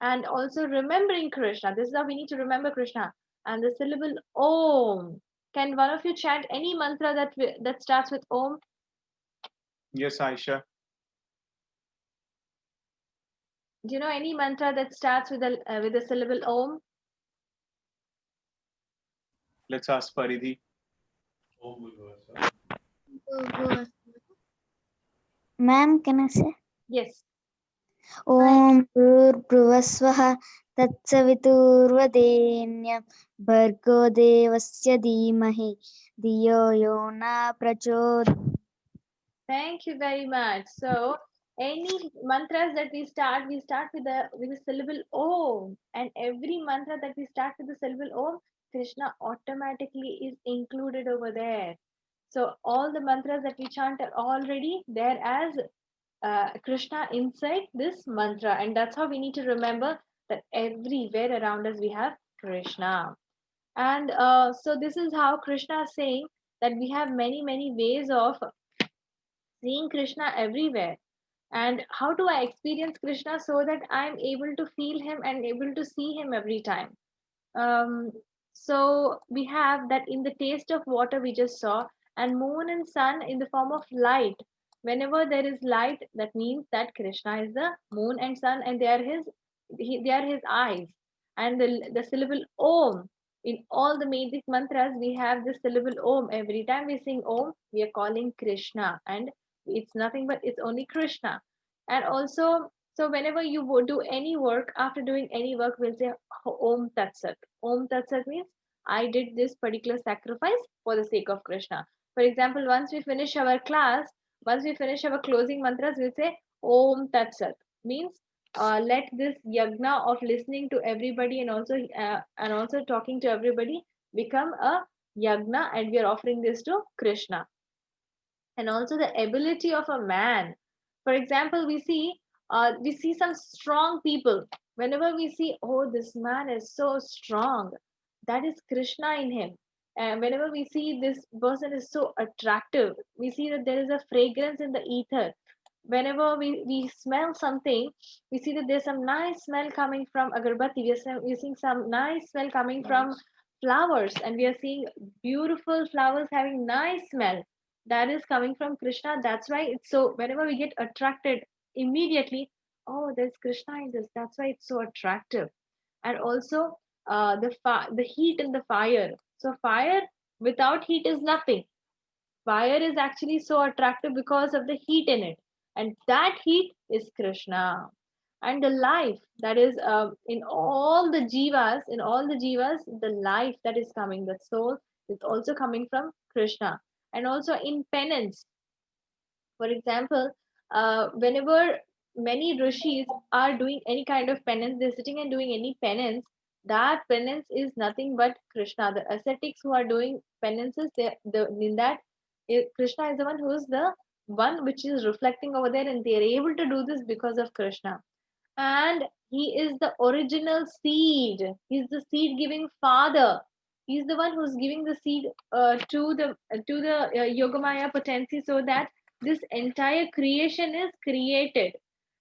And also remembering Krishna. This is how we need to remember Krishna. And the syllable Om. Can one of you chant any mantra that starts with Om? Yes, Aisha. Do you know any mantra that starts with the syllable Om? Let's ask Paridhi. Ma'am, can I say? Yes. Om Bhurbruvasvaha Tatsaviturvadenyam Bhargo Devasya Dhimahi Dhiyo Yona Prachodayate. Thank you very much. So any mantras that we start with the syllable Om, and every mantra that we start with the syllable Om, Krishna automatically is included over there. So all the mantras that we chant are already there as Krishna inside this mantra, and that's how we need to remember that everywhere around us we have Krishna. And so this is how Krishna is saying that we have many ways of seeing Krishna everywhere. And how do I experience Krishna so that I'm able to feel him and able to see him every time? Um, so we have that in the taste of water we just saw, and moon and sun in the form of light. Whenever there is light, that means that Krishna is the moon and sun, and they are his eyes. And the syllable Om, in all the Vedic mantras, we have the syllable Om. Every time we sing Om, we are calling Krishna, and it's nothing but it's only Krishna. And also, so whenever you do any work, after doing any work, we'll say Om Tat Sat. Om Tat Sat means I did this particular sacrifice for the sake of Krishna. For example, once we finish our closing mantras, we'll say Om Tat Sat. Means let this yagna of listening to everybody and also talking to everybody become a yagna, and we are offering this to Krishna. And also the ability of a man. For example, we see some strong people. Whenever we see, oh, this man is so strong, that is Krishna in him. And whenever we see this person is so attractive, we see that there is a fragrance in the ether. Whenever we smell something, we see that there's some nice smell coming from agarbatti. We're seeing some nice smell coming from flowers, and we are seeing beautiful flowers having nice smell. That is coming from Krishna. That's why it's so, whenever we get attracted immediately, oh, there's Krishna in this. That's why it's so attractive. And also the heat in the fire. So fire without heat is nothing. Fire is actually so attractive because of the heat in it, and that heat is Krishna. And the life that is in all the jivas, the life that is coming, the soul is also coming from Krishna. And also in penance, for example, whenever many rishis are doing any kind of penance, they're sitting and doing any penance, that penance is nothing but Krishna. The ascetics who are doing penances, in that, Krishna is the one who is the one which is reflecting over there, and they are able to do this because of Krishna. And he is the original seed. He's the seed giving father. He's the one who's giving the seed to the yogamaya potency, so that this entire creation is created.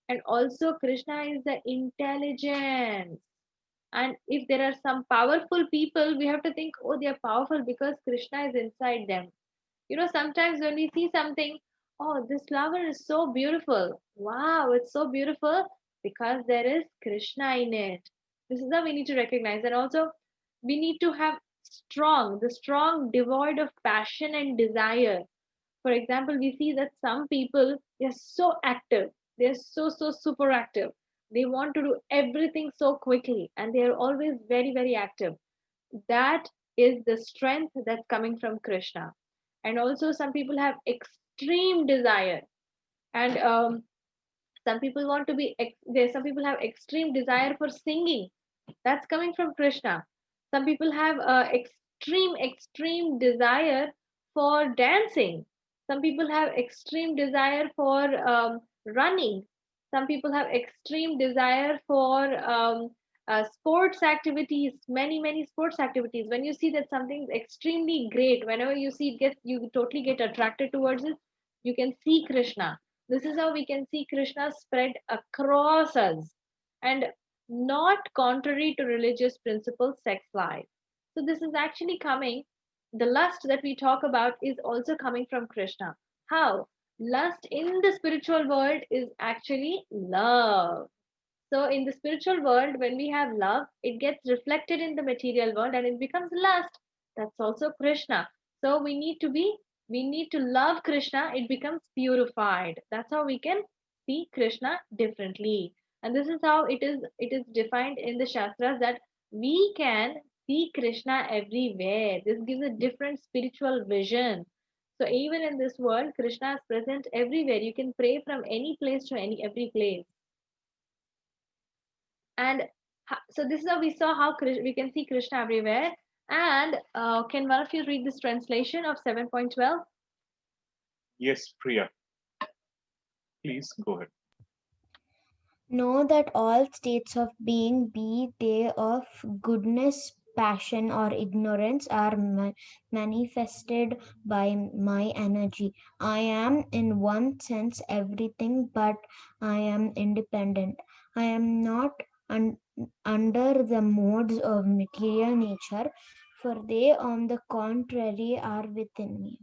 And also Krishna is the intelligence. And if there are some powerful people, we have to think, oh, they are powerful because Krishna is inside them. Sometimes when we see something, oh, this flower is so beautiful. Wow, it's so beautiful because there is Krishna in it. This is how we need to recognize. And also, we need to have the strong, devoid of passion and desire. For example, we see that some people, they're so active. They're so super active. They want to do everything so quickly, and they are always very active. That is the strength that's coming from Krishna. And also some people have extreme desire, and some people have extreme desire for singing. That's coming from Krishna. Some people have extreme desire for dancing. Some people have extreme desire for running. Some people have extreme desire for Sports activities, many sports activities. When you see that something's extremely great, whenever you see it, you totally get attracted towards it. You can see Krishna. This is how we can see Krishna spread across us, and not contrary to religious principles, sex life. So this is actually coming. The lust that we talk about is also coming from Krishna. How? Lust in the spiritual world is actually love. So in the spiritual world, when we have love, it gets reflected in the material world and it becomes lust. That's also Krishna. So we need to love Krishna, it becomes purified. That's how we can see Krishna differently. And this is how it is defined in the Shastras, that we can see Krishna everywhere. This gives a different spiritual vision. So even in this world, Krishna is present everywhere. You can pray from any place to any every place. And so this is how we saw how we can see Krishna everywhere. And can one of you read this translation of 7.12? Yes, Priya, please go ahead. Know that all states of being, be they of goodness, passion, or ignorance, are manifested by my energy. I am, in one sense, everything, but I am independent. I am not under the modes of material nature, for they, on the contrary, are within me.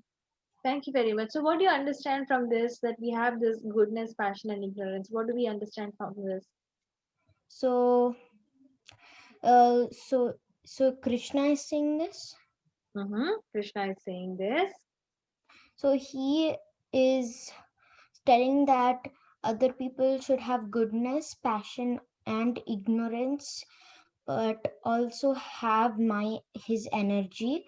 Thank you very much. So what do you understand from this, that we have this goodness, passion, and ignorance? What do we understand from this? So, uh, so, so Krishna is saying this. Krishna is saying this. So he is telling that other people should have goodness, passion, and ignorance, but also have his energy,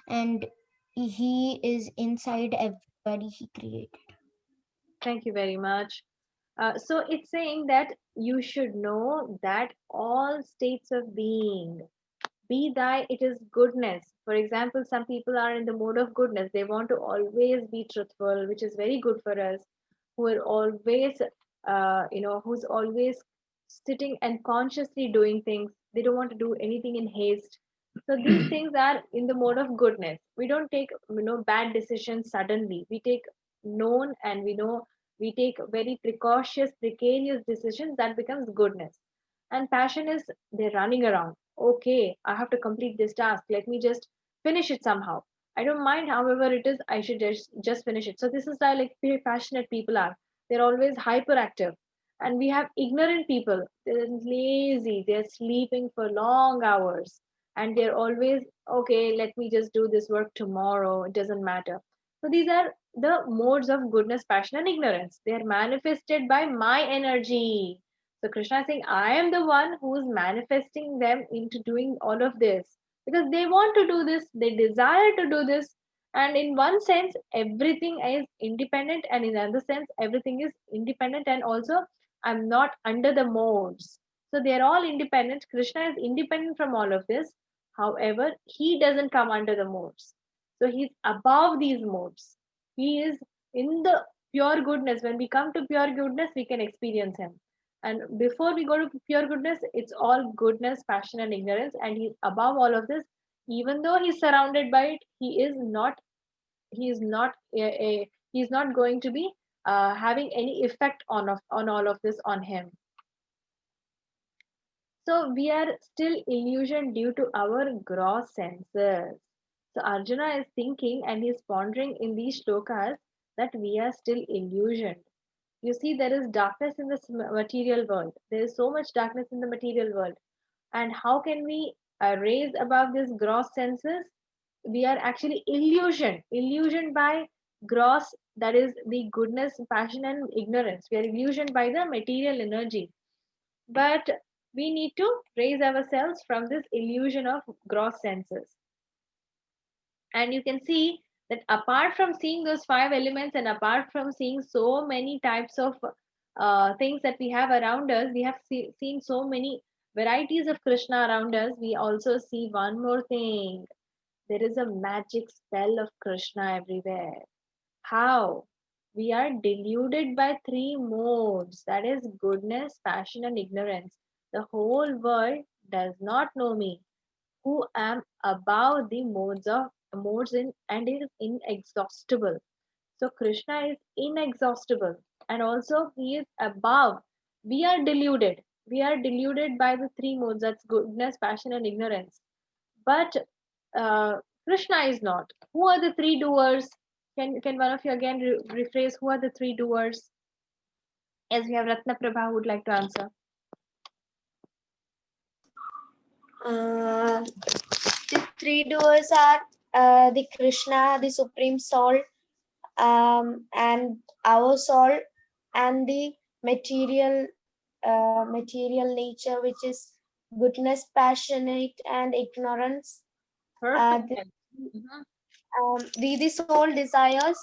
and he is inside everybody he created. Thank you very much. So it's saying that you should know that all states of being, be thy, it is goodness. For example, some people are in the mode of goodness. They want to always be truthful, which is very good for us. Who are always, who's always sitting and consciously doing things. They don't want to do anything in haste. So these things are in the mode of goodness. We don't take, bad decisions suddenly. We take known, and we take very precautious, precarious decisions. That becomes goodness. And passion is, they're running around. Okay, I have to complete this task, let me just finish it somehow. I don't mind however it is, I should just finish it. So this is how, like, very passionate people are. They're always hyperactive. And we have ignorant people, they're lazy, they're sleeping for long hours, and they're always, okay, let me just do this work tomorrow, it doesn't matter. So these are the modes of goodness, passion, and ignorance. They are manifested by my energy. So Krishna is saying, I am the one who is manifesting them into doing all of this, because they want to do this, they desire to do this. And in one sense, everything is independent, and in another sense, everything is independent, and also I'm not under the modes. So they are all independent. Krishna is independent from all of this. However, he doesn't come under the modes. So he's above these modes. He is in the pure goodness. When we come to pure goodness, we can experience him. And before we go to pure goodness, it's all goodness, passion, and ignorance. And he's above all of this. Even though he's surrounded by it, he's not going to be having any effect on all of this on him. So we are still illusioned due to our gross senses. So Arjuna is thinking and he's pondering in these shlokas that we are still illusioned. You see, there is darkness in this material world. There is so much darkness in the material world. And how can we raise above this gross senses? We are actually illusioned by gross, that is the goodness, passion, and ignorance. We are illusioned by the material energy. But we need to raise ourselves from this illusion of gross senses. And you can see that apart from seeing those five elements, and apart from seeing so many types of things that we have around us, we have seen so many varieties of Krishna around us. We also see one more thing. There is a magic spell of Krishna everywhere. How? We are deluded by three modes, that is goodness, passion, and ignorance. The whole world does not know me, who am above the modes in and is inexhaustible. So Krishna is inexhaustible, and also he is above. We are deluded. We are deluded by the three modes, that's goodness, passion, and ignorance. But uh, Krishna is not. Who are the three doers? Can one of you again rephrase? Who are the three doers? As we have Ratna Prabha who would like to answer. The three doers are the Krishna, the Supreme Soul, and our soul, and the material nature, which is goodness, passionate, and ignorance. Perfect. Mhm. The soul desires,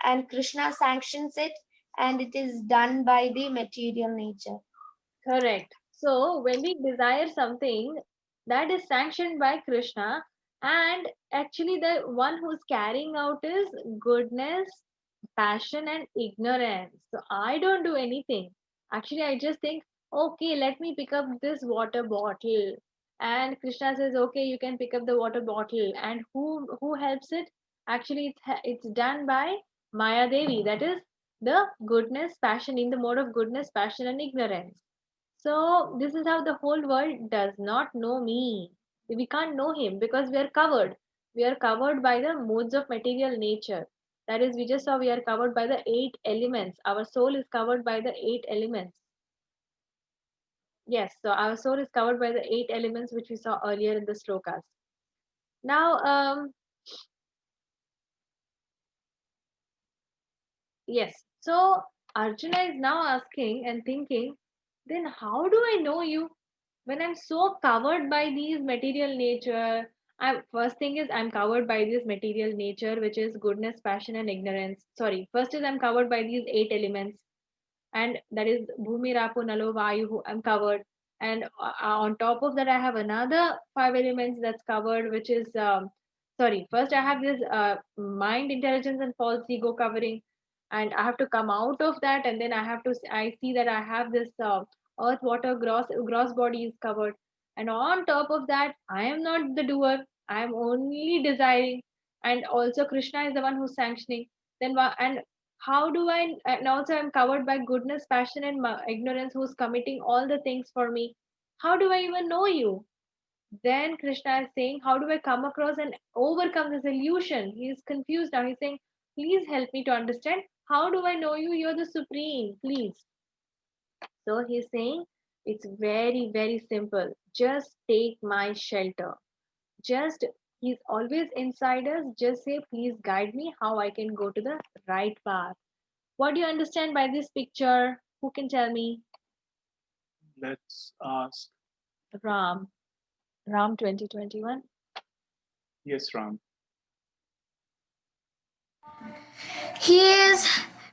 and Krishna sanctions it, and it is done by the material nature. Correct. So when we desire something, that is sanctioned by Krishna, and actually the one who's carrying out is goodness, passion, and ignorance. So I don't do anything. Actually, I just think, okay, let me pick up this water bottle. And Krishna says, okay, you can pick up the water bottle. And who helps it? Actually, it's done by Maya Devi. That is the goodness, passion, in the mode of goodness, passion, and ignorance. So this is how the whole world does not know me. We can't know him because we are covered. We are covered by the modes of material nature. That is, we just saw we are covered by the eight elements. Our soul is covered by the eight elements. Yes, so our soul is covered by the eight elements which we saw earlier in the slokas. Now, yes, so Arjuna is now asking and thinking, then how do I know you? When I'm so covered by these material nature, first thing is I'm covered by this material nature, which is goodness, passion, and ignorance. Sorry, first is I'm covered by these eight elements, and that is Bhumi, Rapu, Nalo, Vayu. I'm covered, and on top of that, I have another five elements that's covered, which is sorry. First, I have this mind, intelligence, and false ego covering, and I have to come out of that, and then I see that I have this earth, water, gross body is covered, and on top of that, I am not the doer. I am only desiring, and also Krishna is the one who's sanctioning. Then and how do I, and also I'm covered by goodness, passion, and ignorance, who's committing all the things for me. How do I even know you? Then Krishna is saying, how do I come across and overcome this illusion? He is confused now. He's saying, please help me to understand. How do I know you? You're the supreme, please. So he's saying, it's very, very simple. Just take my shelter. Just, he's always inside us. Just say, please guide me how I can go to the right path. What do you understand by this picture? Who can tell me? Let's ask. Ram. Ram 2021. Yes, Ram.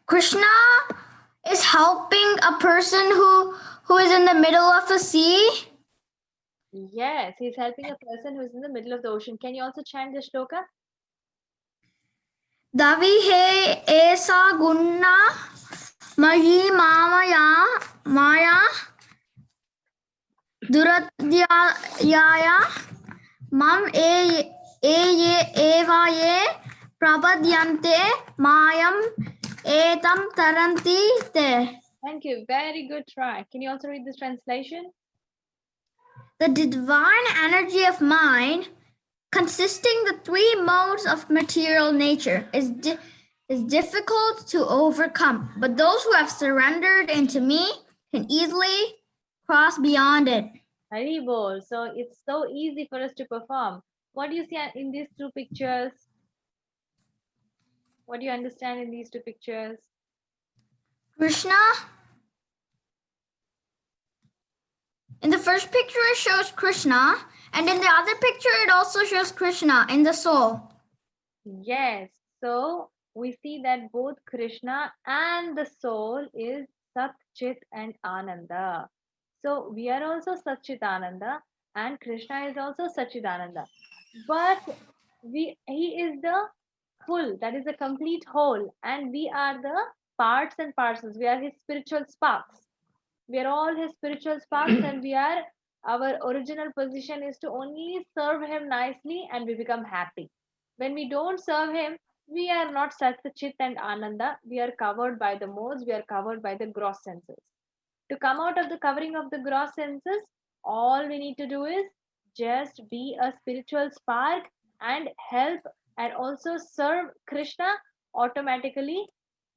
Krishna is helping a person who is in the middle of a sea. Yes, he's helping a person who's in the middle of the ocean. Can you also chant the shloka? Davi he esa gunna mahi maya duradyaya mam ye eva ye prapadyante mayam etam taranti te. Thank you. Very good try. Can you also read this translation? The divine energy of mind, consisting the three modes of material nature, is difficult to overcome, but those who have surrendered into me can easily cross beyond it. Haribol. So it's so easy for us to perform. What do you see in these two pictures? What do you understand in these two pictures? Krishna, in the first picture it shows Krishna, and in the other picture it also shows Krishna in the soul. Yes. So we see that both Krishna and the soul is Sat, Chit, and Ananda. So we are also Satchit Ananda, and Krishna is also Satchidananda. But he is the full, that is the complete whole, and we are the parts and parcels. We are his spiritual sparks. We are all his spiritual sparks, and we are Our original position is to only serve him nicely and we become happy. When we don't serve him, we are not Satya, Chit and Ananda. We are covered by the modes, we are covered by the gross senses. To come out of the covering of the gross senses, all we need to do is just be a spiritual spark and help and also serve Krishna. Automatically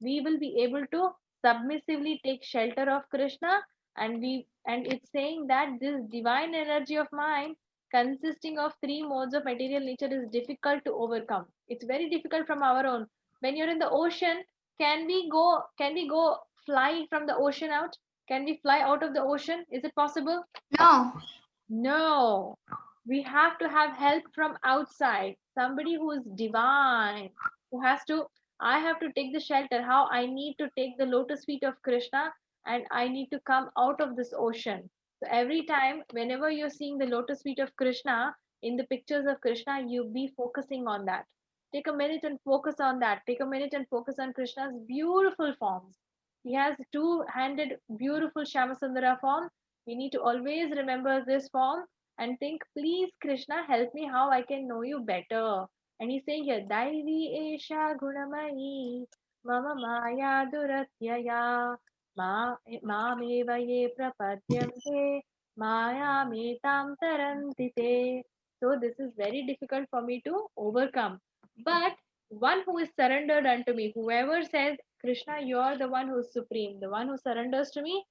we will be able to submissively take shelter of Krishna, and it's saying that this divine energy of mind consisting of three modes of material nature is difficult to overcome. It's very difficult from our own. When you're in the ocean, can we go fly from the ocean out? Can we fly out of the ocean? Is it possible? No. No. We have to have help from outside, somebody who is divine, who has to. I have to take the shelter. How? I need to take the lotus feet of Krishna and I need to come out of this ocean. So every time, whenever you're seeing the lotus feet of Krishna in the pictures of Krishna, you be focusing on that. Take a minute and focus on that. Take a minute and focus on Krishna's beautiful forms. He has two-handed, beautiful Shamasundara form. We need to always remember this form and think, please, Krishna, help me how I can know you better. And he's saying here, Daivi Esha Gunamayi Mama Maya Duratyaya Mameva Ye Prapadyante Maya Metam Tarantite. So this is very difficult for me to overcome. But one who is surrendered unto me, whoever says, Krishna, you are the one who is supreme, the one who surrenders to me,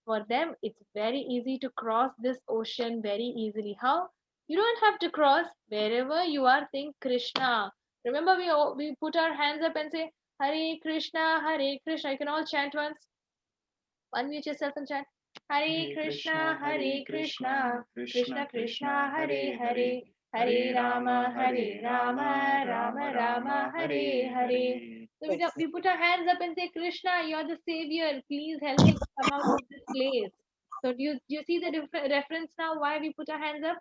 for them it's very easy to cross this ocean very easily. How? You don't have to cross. Wherever you are, think Krishna. Remember, we put our hands up and say Hare Krishna, Hare Krishna. You can all chant once. Unmute yourself and chant Hare Krishna, Hare Krishna, Krishna Krishna, Hare Hare, Hare Rama, Hare Rama, Rama Rama, Hare Hare. So we put our hands up and say, Krishna, you're the savior. Please help me to come out of this place. So do you see the reference now why we put our hands up?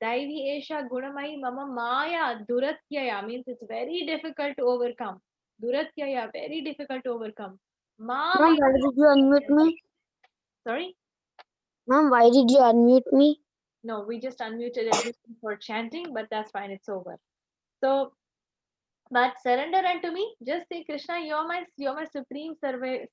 Daivi Esha Gunamai Mama Maya Duratyaya means it's very difficult to overcome. Duratyaya, very difficult to overcome. Ma Ma'am, Maya. why did you unmute me? Sorry? Ma'am, why did you unmute me? No, we just unmuted everything for chanting, but that's fine. It's over. So, but surrender unto me. Just say, Krishna, you're my supreme savior.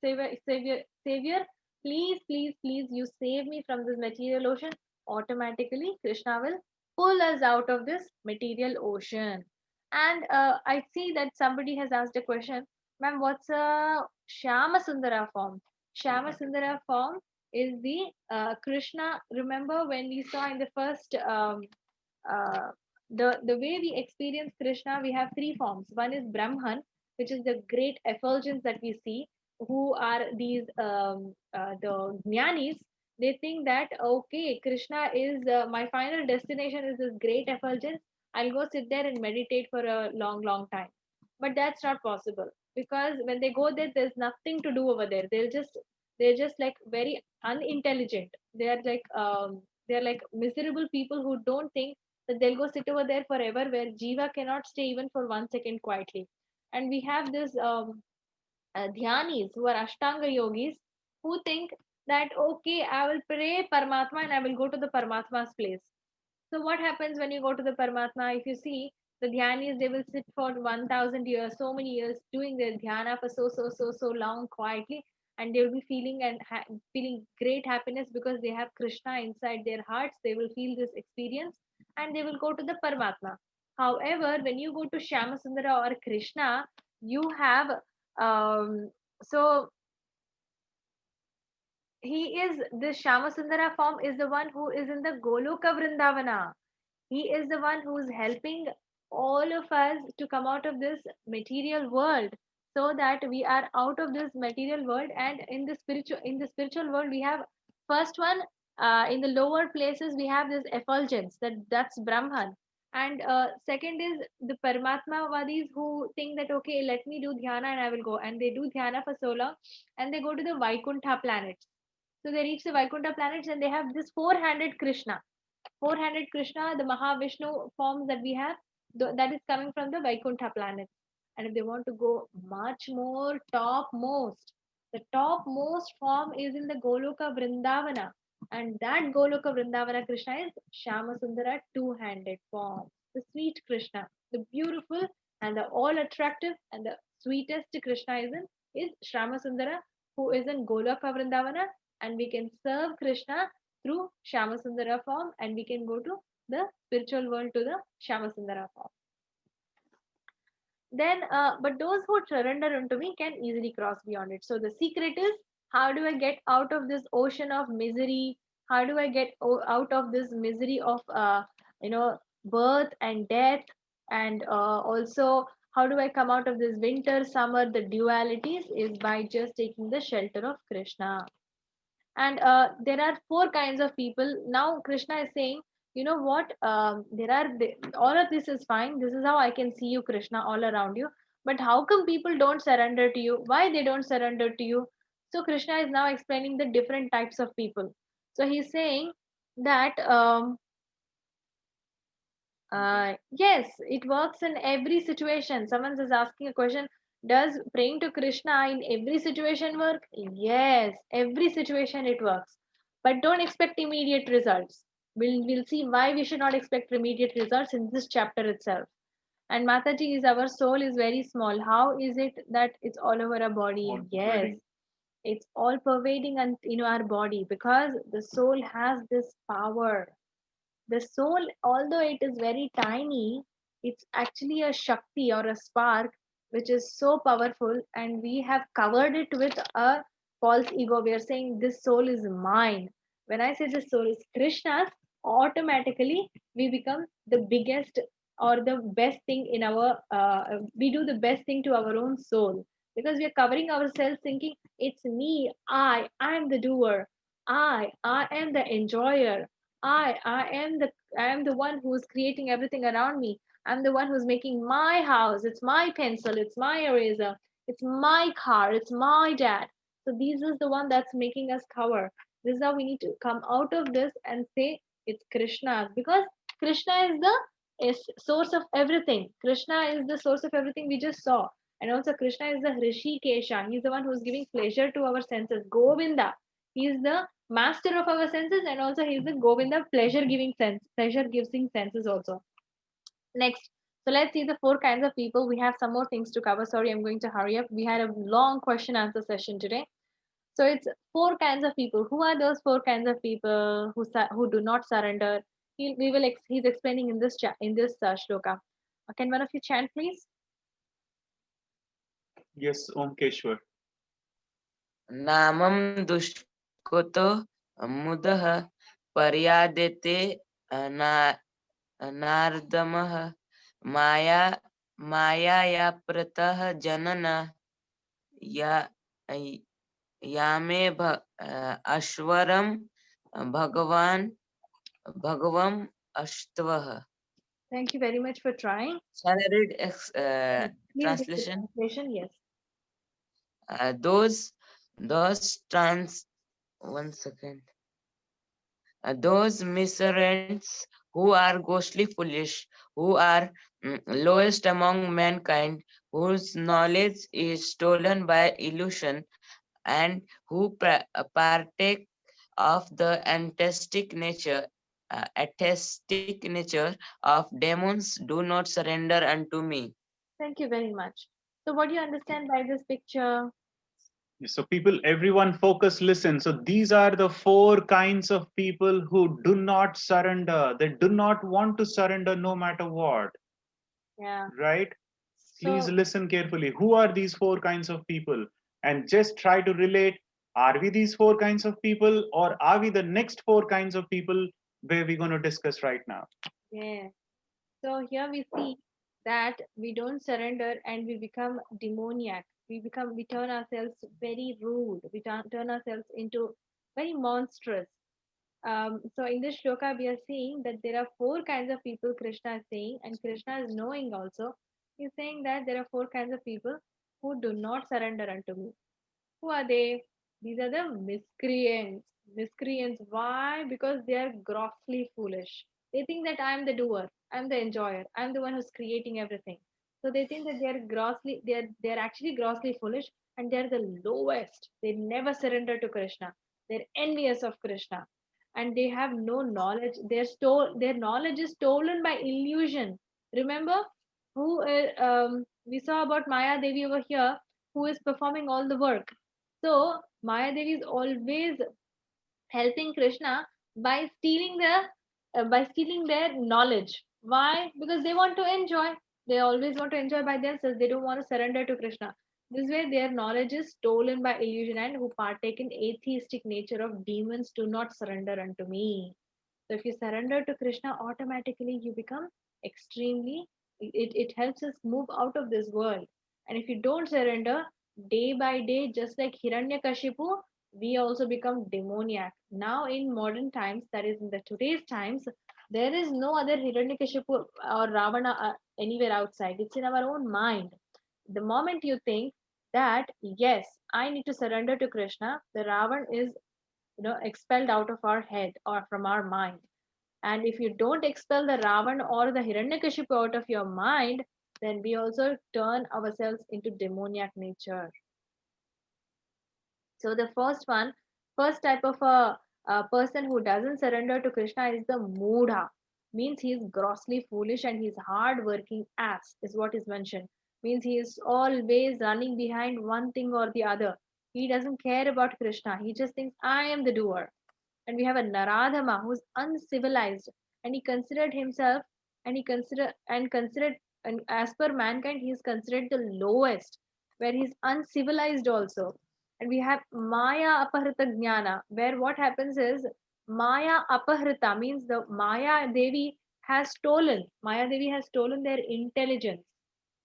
Please, please, please, you save me from this material ocean. Automatically, Krishna will pull us out of this material ocean. And I see that somebody has asked a question, ma'am, what's a Shyama Sundara form? Shyama Sundara form is the Krishna. Remember when we saw in the first uh, the way we experience Krishna, we have three forms. One is Brahman, which is the great effulgence that we see, who are these the jnanis. They think that okay, Krishna is my final destination is this great effulgence. I'll go sit there and meditate for a long, long time. But that's not possible because when they go there, there's nothing to do over there. They're just like very unintelligent. They're like miserable people who don't think that they'll go sit over there forever, where Jiva cannot stay even for 1 second quietly. And we have this dhyanis who are Ashtanga yogis who think that okay, I will pray Paramatma and I will go to the Paramatma's place. So what happens when you go to the Paramatma? If you see the dhyanis, they will sit for 1,000 years, so many years, doing their dhyana for so long quietly, and they will be feeling feeling great happiness because they have Krishna inside their hearts. They will feel this experience, and they will go to the Paramatma. However, when you go to Shyamasundara or Krishna, you have so he is this Shamasundara form is the one who is in the Goloka Vrindavana. He is the one who is helping all of us to come out of this material world so that we are out of this material world, and in the spiritual world we have first one, in the lower places we have this effulgence, that's Brahman. And second is the Paramatma vadis who think that okay, let me do dhyana and I will go, and they do dhyana for so long and they go to the Vaikuntha planets. So they reach the Vaikuntha planets and they have this four-handed Krishna. Four-handed Krishna, the Mahavishnu forms that we have, that is coming from the Vaikuntha planet. And if they want to go much more topmost, the topmost form is in the Goloka Vrindavana. And that Goloka Vrindavana Krishna is Shama Sundara two-handed form. The sweet Krishna, the beautiful and the all attractive and the sweetest Krishna is Shama Sundara, who is in Goloka Vrindavana, and we can serve Krishna through Shama Sundara form, and we can go to the spiritual world to the Shama Sundara form. Then, but those who surrender unto me can easily cross beyond it. So the secret is, how do I get out of this ocean of misery? How do I get out of this misery of birth and death, and also how do I come out of this winter summer, the dualities, is by just taking the shelter of Krishna. And there are four kinds of people. Now Krishna is saying, you know what, all of this is fine, this is how I can see you, Krishna, all around you, but how come people don't surrender to you? Why they don't surrender to you? So Krishna is now explaining the different types of people. So he's saying that yes, it works in every situation. Someone is asking a question, does praying to Krishna in every situation work? Yes, every situation it works. But don't expect immediate results. We'll see why we should not expect immediate results in this chapter itself. And Mataji, is our soul is very small. How is it that it's all over our body? All Yes, pervading. it's all pervading and in our body, because the soul has this power. The soul, although it is very tiny, it's actually a Shakti or a spark which is so powerful, and we have covered it with a false ego. We are saying this soul is mine. When I say this soul is Krishna's, automatically we become the biggest or the best thing in our, we do the best thing to our own soul, because we are covering ourselves thinking it's me, I am the doer, I am the enjoyer, I am the one who's creating everything around me. I'm the one who's making my house. It's my pencil. It's my eraser. It's my car. It's my dad. So this is the one that's making us cover. This is how we need to come out of this and say it's Krishna's, because Krishna is the source of everything. Krishna is the source of everything we just saw. And also Krishna is the Hrishikesha. He's the one who's giving pleasure to our senses. Govinda. He is the master of our senses, and also he is the Govinda, pleasure giving sense, pleasure giving senses also. Next, so let's see the four kinds of people. We have some more things to cover. Sorry, I'm going to hurry up. We had a long question answer session today. So it's four kinds of people. Who are those four kinds of people who do not surrender? He's explaining in this shloka. Can one of you chant, please? Yes, Om Keshwar. नामं दुष्कृतो मुदः पर्यादेते नार्दमः माया प्रतः जनन या यामे अश्वरं भगवम् अष्टवः. Thank you very much for trying. Shall I read Please read the translation? translation, yes. Those trans 1 second. Those miscreants who are ghostly foolish, who are lowest among mankind, whose knowledge is stolen by illusion, and who partake of the atheistic nature of demons, do not surrender unto me. Thank you very much. So what do you understand by this picture? So people, everyone focus, listen. So these are the four kinds of people who do not surrender. They do not want to surrender no matter what. Yeah. Right? Please So listen carefully. Who are these four kinds of people? And just try to relate. Are we these four kinds of people, or are we the next four kinds of people where we're going to discuss right now? yeah. So here we see that we don't surrender and we become demoniac. We turn ourselves very rude. We turn ourselves into very monstrous. So in this shloka, we are seeing that there are four kinds of people Krishna is saying, and Krishna is knowing also. He's saying that there are four kinds of people who do not surrender unto me. Who are they? These are the miscreants. Miscreants. Why? Because they are grossly foolish. They think that I am the doer, I am the enjoyer, I am the one who's creating everything. So they think that they are actually grossly foolish, and they are the lowest. They never surrender to Krishna. They're envious of Krishna. and they have no knowledge. Their knowledge is stolen by illusion. Remember, we saw about Maya Devi over here, who is performing all the work. So Maya Devi is always helping Krishna by stealing their knowledge. Why? Because they want to enjoy. They always want to enjoy by themselves. They don't want to surrender to Krishna. This way, their knowledge is stolen by illusion, and who partake in atheistic nature of demons do not surrender unto me. So if you surrender to Krishna, automatically you become extremely, it helps us move out of this world. And if you don't surrender, day by day, just like Hiranyakashipu, we also become demoniac. Now in modern times, that is in the today's times, there is no other Hiranyakashipu or Ravana anywhere outside. It's in our own mind. The moment you think that, yes, I need to surrender to Krishna, the Ravan is expelled out of our head or from our mind. And if you don't expel the Ravan or the Hiranyakashipu out of your mind, then we also turn ourselves into demoniac nature. So the first type of a person who doesn't surrender to Krishna is the Moodha. Means he is grossly foolish and he's hard-working ass, is what is mentioned. Means he is always running behind one thing or the other. He doesn't care about Krishna. He just thinks, I am the doer. And we have a Naradhama who's uncivilized, and he considered himself, and as per mankind he is considered the lowest, where he's uncivilized also. And we have Maya Apahrita Jnana, where what happens is Maya Apahrita means the Maya Devi has stolen their intelligence,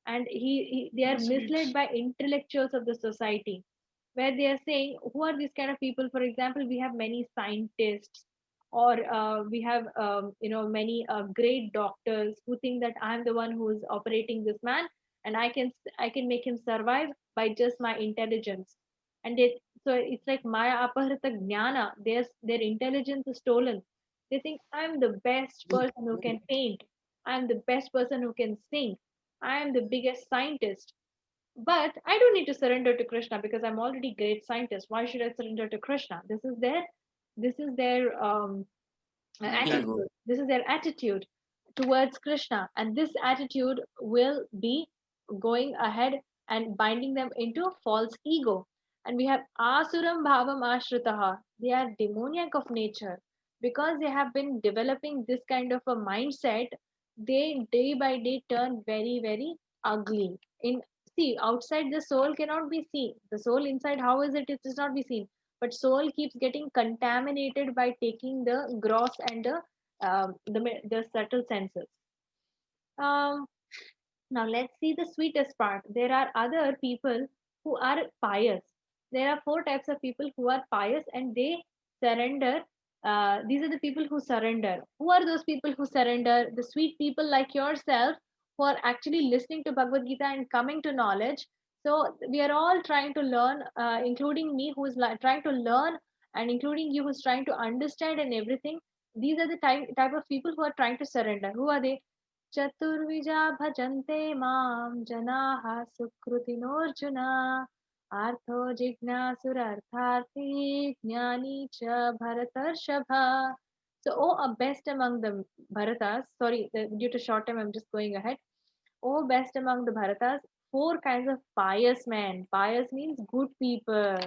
and they are misled by intellectuals of the society, where they are saying, who are these kind of people? For example, we have many scientists, or we have many great doctors who think that I am the one who is operating this man, and I can make him survive by just my intelligence. And so it's like Maya Apahrita Jnana. Their intelligence is stolen. They think I'm the best person who can paint, I'm the best person who can sing, I am the biggest scientist. But I don't need to surrender to Krishna because I'm already great scientist. Why should I surrender to Krishna? This is their Ego. attitude. This is their attitude towards Krishna, and this attitude will be going ahead and binding them into false ego. And we have Asuram Bhavam Ashritaha. They are demoniac of nature because they have been developing this kind of a mindset. They day by day turn very, very ugly. In See, outside the soul cannot be seen. The soul inside, how is it? It is not be seen. But soul keeps getting contaminated by taking the gross and the subtle senses. Um, Now let's see the sweetest part. There are other people who are pious. There are four types of people who are pious and they surrender. These are the people who surrender. Who are those people who surrender? The sweet people like yourself who are actually listening to Bhagavad Gita and coming to knowledge. So we are all trying to learn, including me who is trying to learn, and including you who's trying to understand and everything. These are the type of people who are trying to surrender. Who are they? चतुर्विजा भजन्ते मां जनाः सुकृतिनोऽर्जुन ortho जिज्ञासुरर्थार्थी ज्ञानी च भरतर्षभा. So, a best among the Bharatas, sorry, due to short time, I'm just going ahead. Oh, best among the Bharatas, four kinds of pious men. Pious means good people.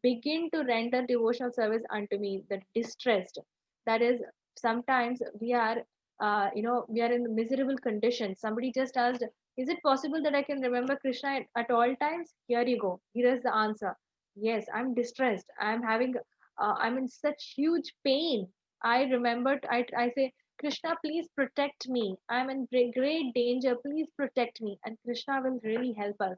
Begin to render devotional service unto me, the distressed. That is, sometimes we are in miserable conditions. Somebody just asked, is it possible that I can remember Krishna at all times? Here you go. Here is the answer. Yes, I'm distressed. I'm in such huge pain. I say, Krishna, please protect me. I'm in great danger. Please protect me. And Krishna will really help us.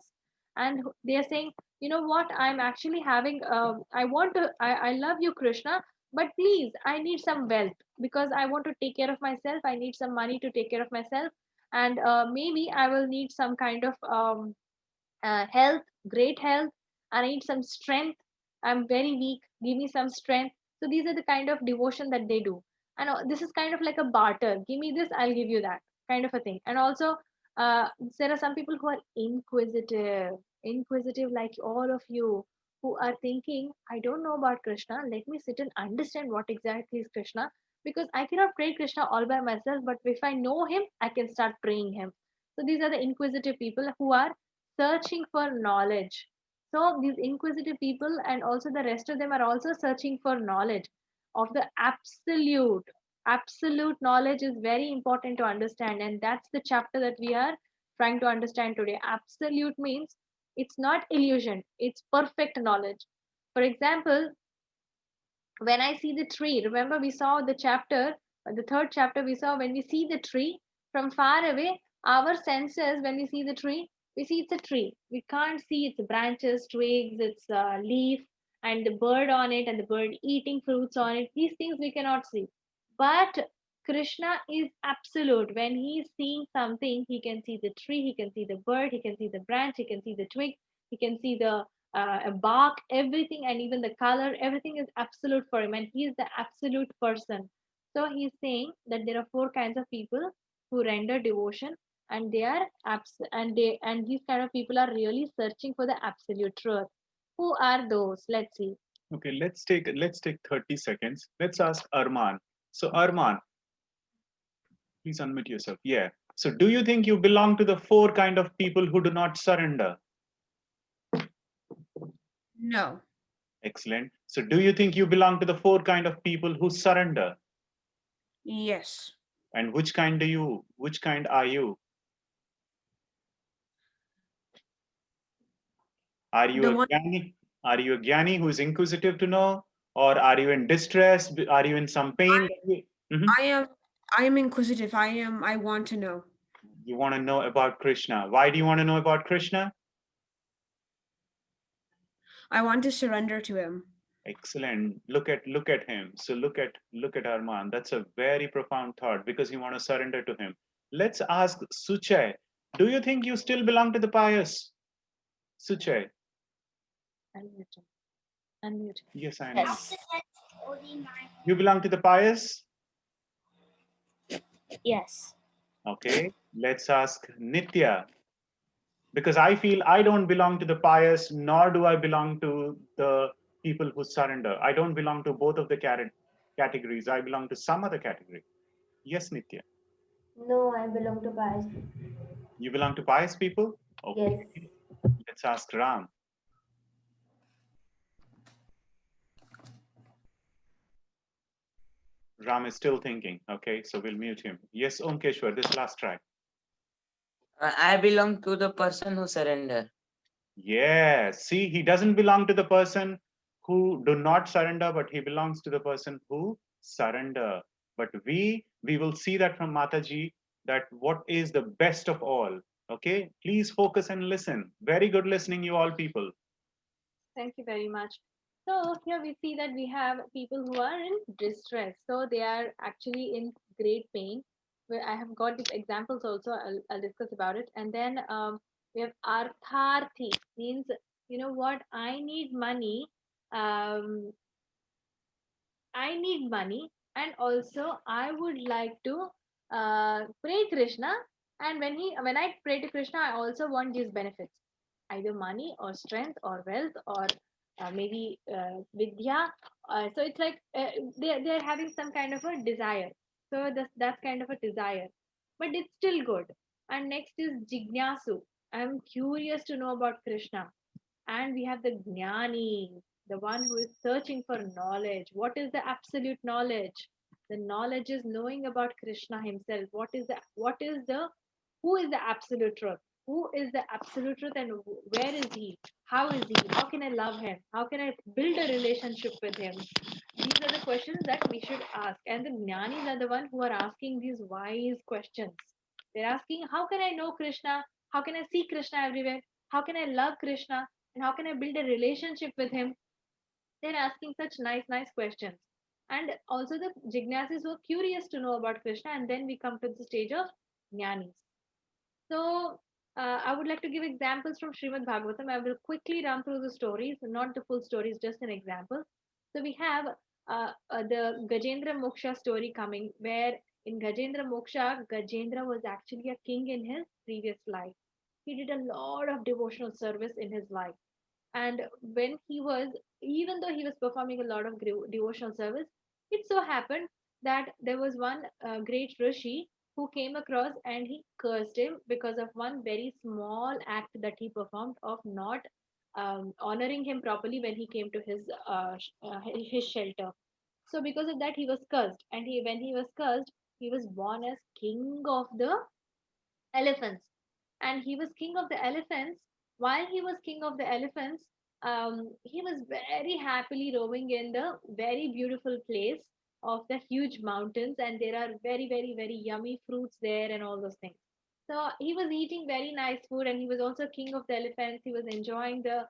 And they are saying, you know what, I'm actually having I love you, Krishna, but please, I need some wealth because I want to take care of myself. I need some money to take care of myself, and maybe I will need some kind of health, great health. I need some strength. I'm very weak, give me some strength. So these are the kind of devotion that they do. And this is kind of like a barter. Give me this, I'll give you that, kind of a thing. And also there are some people who are inquisitive like all of you, who are thinking, I don't know about Krishna, let me sit and understand what exactly is Krishna, because I cannot pray Krishna all by myself, but if I know him, I can start praying him. So these are the inquisitive people who are searching for knowledge. So these inquisitive people and also the rest of them are also searching for knowledge of the absolute. Absolute knowledge is very important to understand, and that's the chapter that we are trying to understand today. Absolute means it's not illusion, it's perfect knowledge. For example, when I see the tree, remember we saw the chapter, the third chapter, we saw when we see the tree from far away, our senses, when we see the tree, we see it's a tree. We can't see its branches, twigs, its leaf, and the bird on it, and the bird eating fruits on it. These things we cannot see. But Krishna is absolute. When he is seeing something, he can see the tree, he can see the bird, he can see the branch, he can see the twig, he can see the bark, everything, and even the color, everything is absolute for him, and he is the absolute person. So he's saying that there are four kinds of people who render devotion, and they are and these kind of people are really searching for the absolute truth. Who are those? Let's see. Okay, let's take 30 seconds. Let's ask Arman. So Arman, please unmute yourself. Yeah. So do you think you belong to the four kind of people who do not surrender? No. Excellent. So do you think you belong to the four kind of people who surrender? Yes. And which kind are you? Are you The a one jnani? Are you a jnani who is inquisitive to know? Or are you in distress? Are you in some pain? Mhm. I am inquisitive. I want to know. You want to know about Krishna. Why do you want to know about Krishna? I want to surrender to him. Excellent. Look at him. So look at Arman. That's a very profound thought because you want to surrender to him. Let's ask Suchay. Do you think you still belong to the pious? Suchay. Unmute. Unmute. Yes, I know. Yes. You belong to the pious? Yes. Okay. Let's ask Nitya. Because I feel I don't belong to the pious, nor do I belong to the people who surrender. I don't belong to both of the categories. I belong to some other category. Yes, Nitya. No, I belong to pious. You belong to pious people? Okay. Yes. Let's ask Ram. Ram is still thinking. Okay, so we'll mute him. Yes, Omkeshwar, this last try. I belong to the person who surrender. Yeah, see, he doesn't belong to the person who do not surrender, but he belongs to the person who surrender. But we will see that from Mataji, that what is the best of all. Okay, please focus and listen. Very good listening, you all people. Thank you very much. So here we see that we have people who are in distress. So they are actually in great pain. Where I have got these examples also. I'll discuss about it. And then we have artharthi, means, you know what, Um, I need money, and also I would like to pray Krishna. And when I pray to Krishna, I also want these benefits, either money or strength or wealth or maybe vidya. So it's like they're having some kind of a desire. So that's kind of a desire, but it's still good. And next is jignasu. I'm curious to know about Krishna. And we have the Jnani, the one who is searching for knowledge. What is the absolute knowledge? The knowledge is knowing about Krishna himself. Who is the absolute truth? Who is the absolute truth, and where is he? How is he? How can I love him? How can I build a relationship with him? These are the questions that we should ask. And the Jnanis are the one who are asking these wise questions. They're asking, how can I know Krishna? How can I see Krishna everywhere? How can I love Krishna? And how can I build a relationship with him? They're asking such nice questions. And also the jignasis were curious to know about Krishna, and then we come to the stage of jnanis. So I would like to give examples from Srimad-Bhagavatam. I will quickly run through the stories, not the full stories, just an example. So we have the Gajendra Moksha story coming, where in Gajendra Moksha, Gajendra was actually a king in his previous life. He did a lot of devotional service in his life, And when he was, even though he was performing a lot of devotional service, it so happened that there was one great rishi who came across and he cursed him because of one very small act that he performed of not honoring him properly when he came to his shelter. So because of that, he was cursed, and when he was cursed, he was born as king of the elephants. And he was king of the elephants. While he was king of the elephants, he was very happily roaming in the very beautiful place of the huge mountains, and there are very, very, very yummy fruits there and all those things. So he was eating very nice food, and he was also king of the elephants. He was enjoying the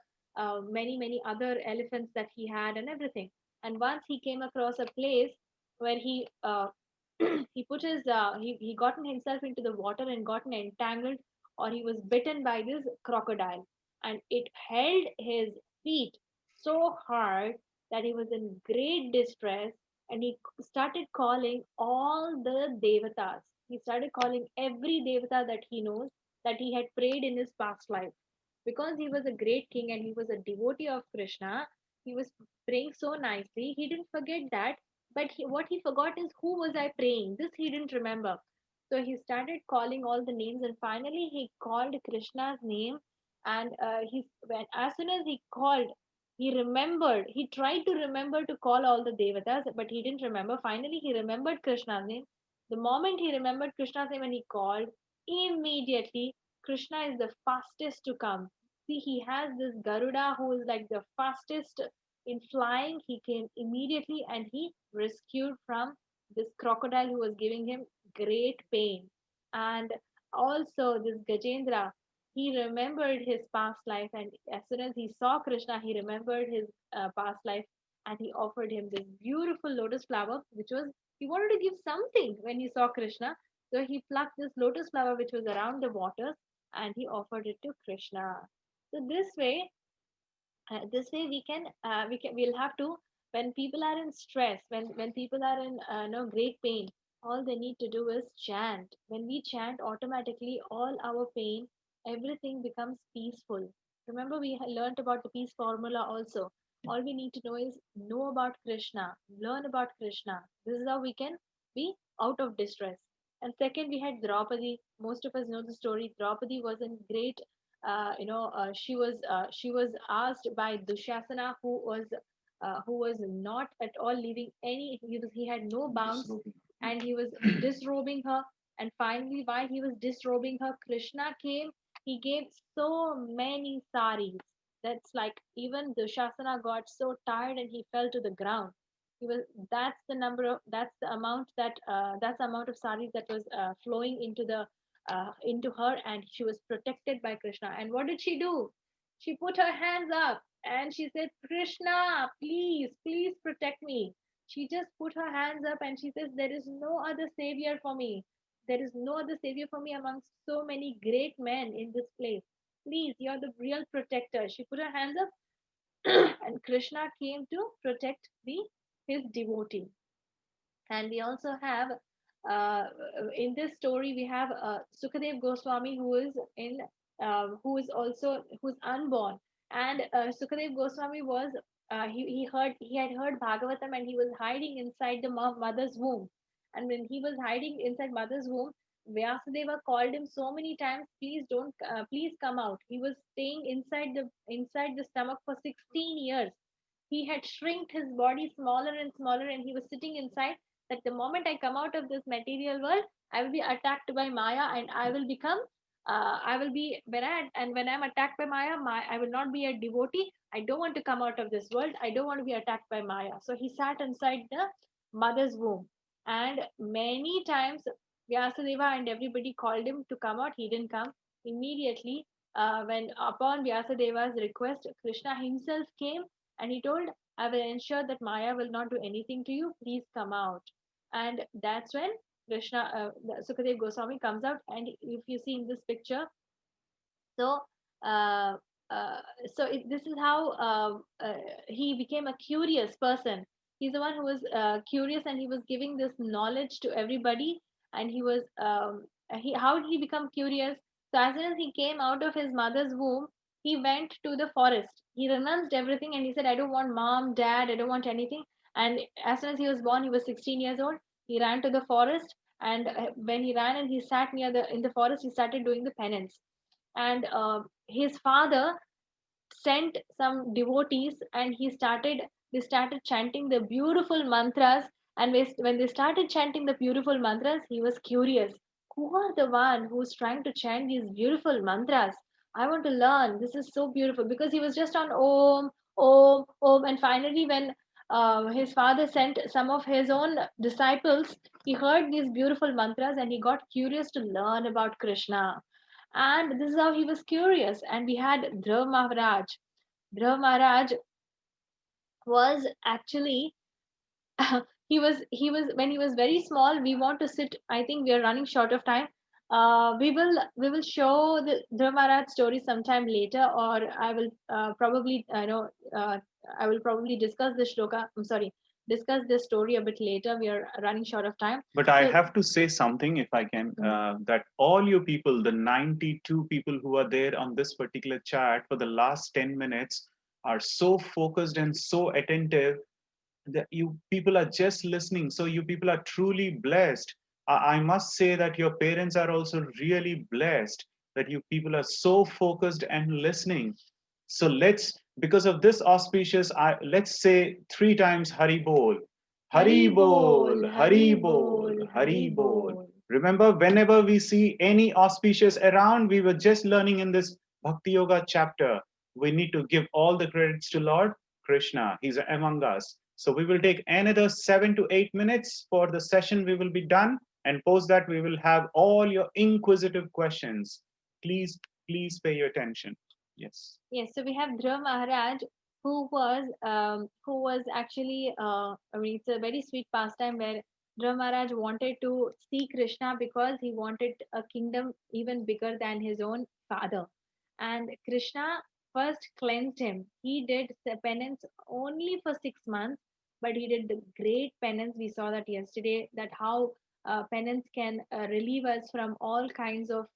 many, many other elephants that he had and everything. And once he came across a place where he put his he gotten himself into the water and gotten entangled, or he was bitten by this crocodile, and it held his feet so hard that he was in great distress, and he started calling all the devatas. He started calling every devata that he knows, that he had prayed in his past life. Because he was a great king and he was a devotee of Krishna, he was praying so nicely. He didn't forget that, but what he forgot is, who was I praying? This he didn't remember. So he started calling all the names, and finally he called Krishna's name. And as soon as he called, he remembered. He tried to remember to call all the devatas, but he didn't remember. Finally, he remembered Krishna's name. The moment he remembered Krishna's name and he called, immediately Krishna is the fastest to come. See, he has this Garuda who is like the fastest in flying. He came immediately and he rescued from this crocodile who was giving him great pain. And also, this Gajendra, he remembered his past life, and as soon as he saw Krishna, he remembered his past life, and he offered him this beautiful lotus flower, which was, he wanted to give something when he saw Krishna. So he plucked this lotus flower which was around the waters, and he offered it to Krishna. So this way we'll have to, when people are in stress, when people are in no great pain, all they need to do is chant. When we chant, automatically all our pain, everything becomes peaceful. Remember, we learned about the peace formula also. All we need to know is know about Krishna, learn about Krishna. This is how we can be out of distress. And second, we had Draupadi. Most of us know the story. Draupadi was in great she was asked by Dushasana, who was not at all leaving any. He had no bounds, and he was disrobing her. And finally, while he was disrobing her, Krishna came. He gave so many saris. That's like, even Dushasana got so tired and he fell to the ground. He was that's the amount of saris that was flowing into her, and she was protected by Krishna. And what did she do? She put her hands up and she said, Krishna, please, please protect me. She just put her hands up and she says, there is no other savior for me. There is no other savior for me amongst so many great men in this place. Please, you're the real protector. She put her hands up and Krishna came to protect his devotee. And we also have uh, in this story we have Sukadev Goswami, who's unborn. And Sukadev Goswami was he had heard Bhagavatam, and he was hiding inside the mother's womb. And when he was hiding inside mother's womb, Vyasadeva called him so many times, please come out. He was staying inside the stomach for 16 years. He had shrinked his body smaller and smaller, and he was sitting inside, that the moment I come out of this material world, I will be attacked by Maya, and I will be when I'm attacked by Maya, I will not be a devotee. I don't want to come out of this world. I don't want to be attacked by Maya. So he sat inside the mother's womb, and many times Vyasadeva and everybody called him to come out. He didn't come immediately. When upon Vyasadeva's request, Krishna himself came and he told, I will ensure that Maya will not do anything to you. Please come out. And that's when Sukadev Goswami comes out. And if you see in this picture, so uh, uh, this is how he became a curious person. He's the one who was curious, and he was giving this knowledge to everybody. And he was how did he become curious? So as soon as he came out of his mother's womb, he went to the forest. He renounced everything and he said, I don't want mom, dad, I don't want anything. And as soon as he was born, he was 16 years old. He ran to the forest, and when he ran and he sat near the in the forest, he started doing the penance. And his father sent some devotees, and they started chanting the beautiful mantras. And when they started chanting the beautiful mantras, he was curious, who are the one who's trying to chant these beautiful mantras? I want to learn, this is so beautiful. Because he was just on om, om, om. And finally, when his father sent some of his own disciples, he heard these beautiful mantras and he got curious to learn about Krishna. And this is how he was curious. And we had Dhruv Maharaj. Dhruv Maharaj was actually he was when he was very small. We want to sit. I think we are running short of time. We will show the Dhruv Maharaj story sometime later, or I will probably uh, I will probably discuss the shloka. I'm sorry, discuss this story a bit later. We are running short of time. But I So, have to say something, if I can, that all you people, the 92 people who are there on this particular chat for the last 10 minutes, are so focused and so attentive that you people are just listening. So you people are truly blessed. I must say that your parents are also really blessed that you people are so focused and listening. So because of this auspicious, let's say three times Hari Bol. Hari Hari Bol, Bol, Hari Hari Bol, Bol, Hari Hari Bol. Bol. Remember, whenever we see any auspicious around, we were just learning in this Bhakti Yoga chapter. We need to give all the credits to Lord Krishna. He's among us. So we will take another 7 to 8 minutes for the session. We will be done. And post that, we will have all your inquisitive questions. Please pay your attention. Yes. Yes, so we have Dhruv Maharaj, who was actually I mean, it's a very sweet pastime where Dhruv Maharaj wanted to see Krishna because he wanted a kingdom even bigger than his own father. And Krishna first cleansed him. He did the penance only for 6 months, but he did the great penance. We saw that yesterday, that how penance can relieve us from all kinds of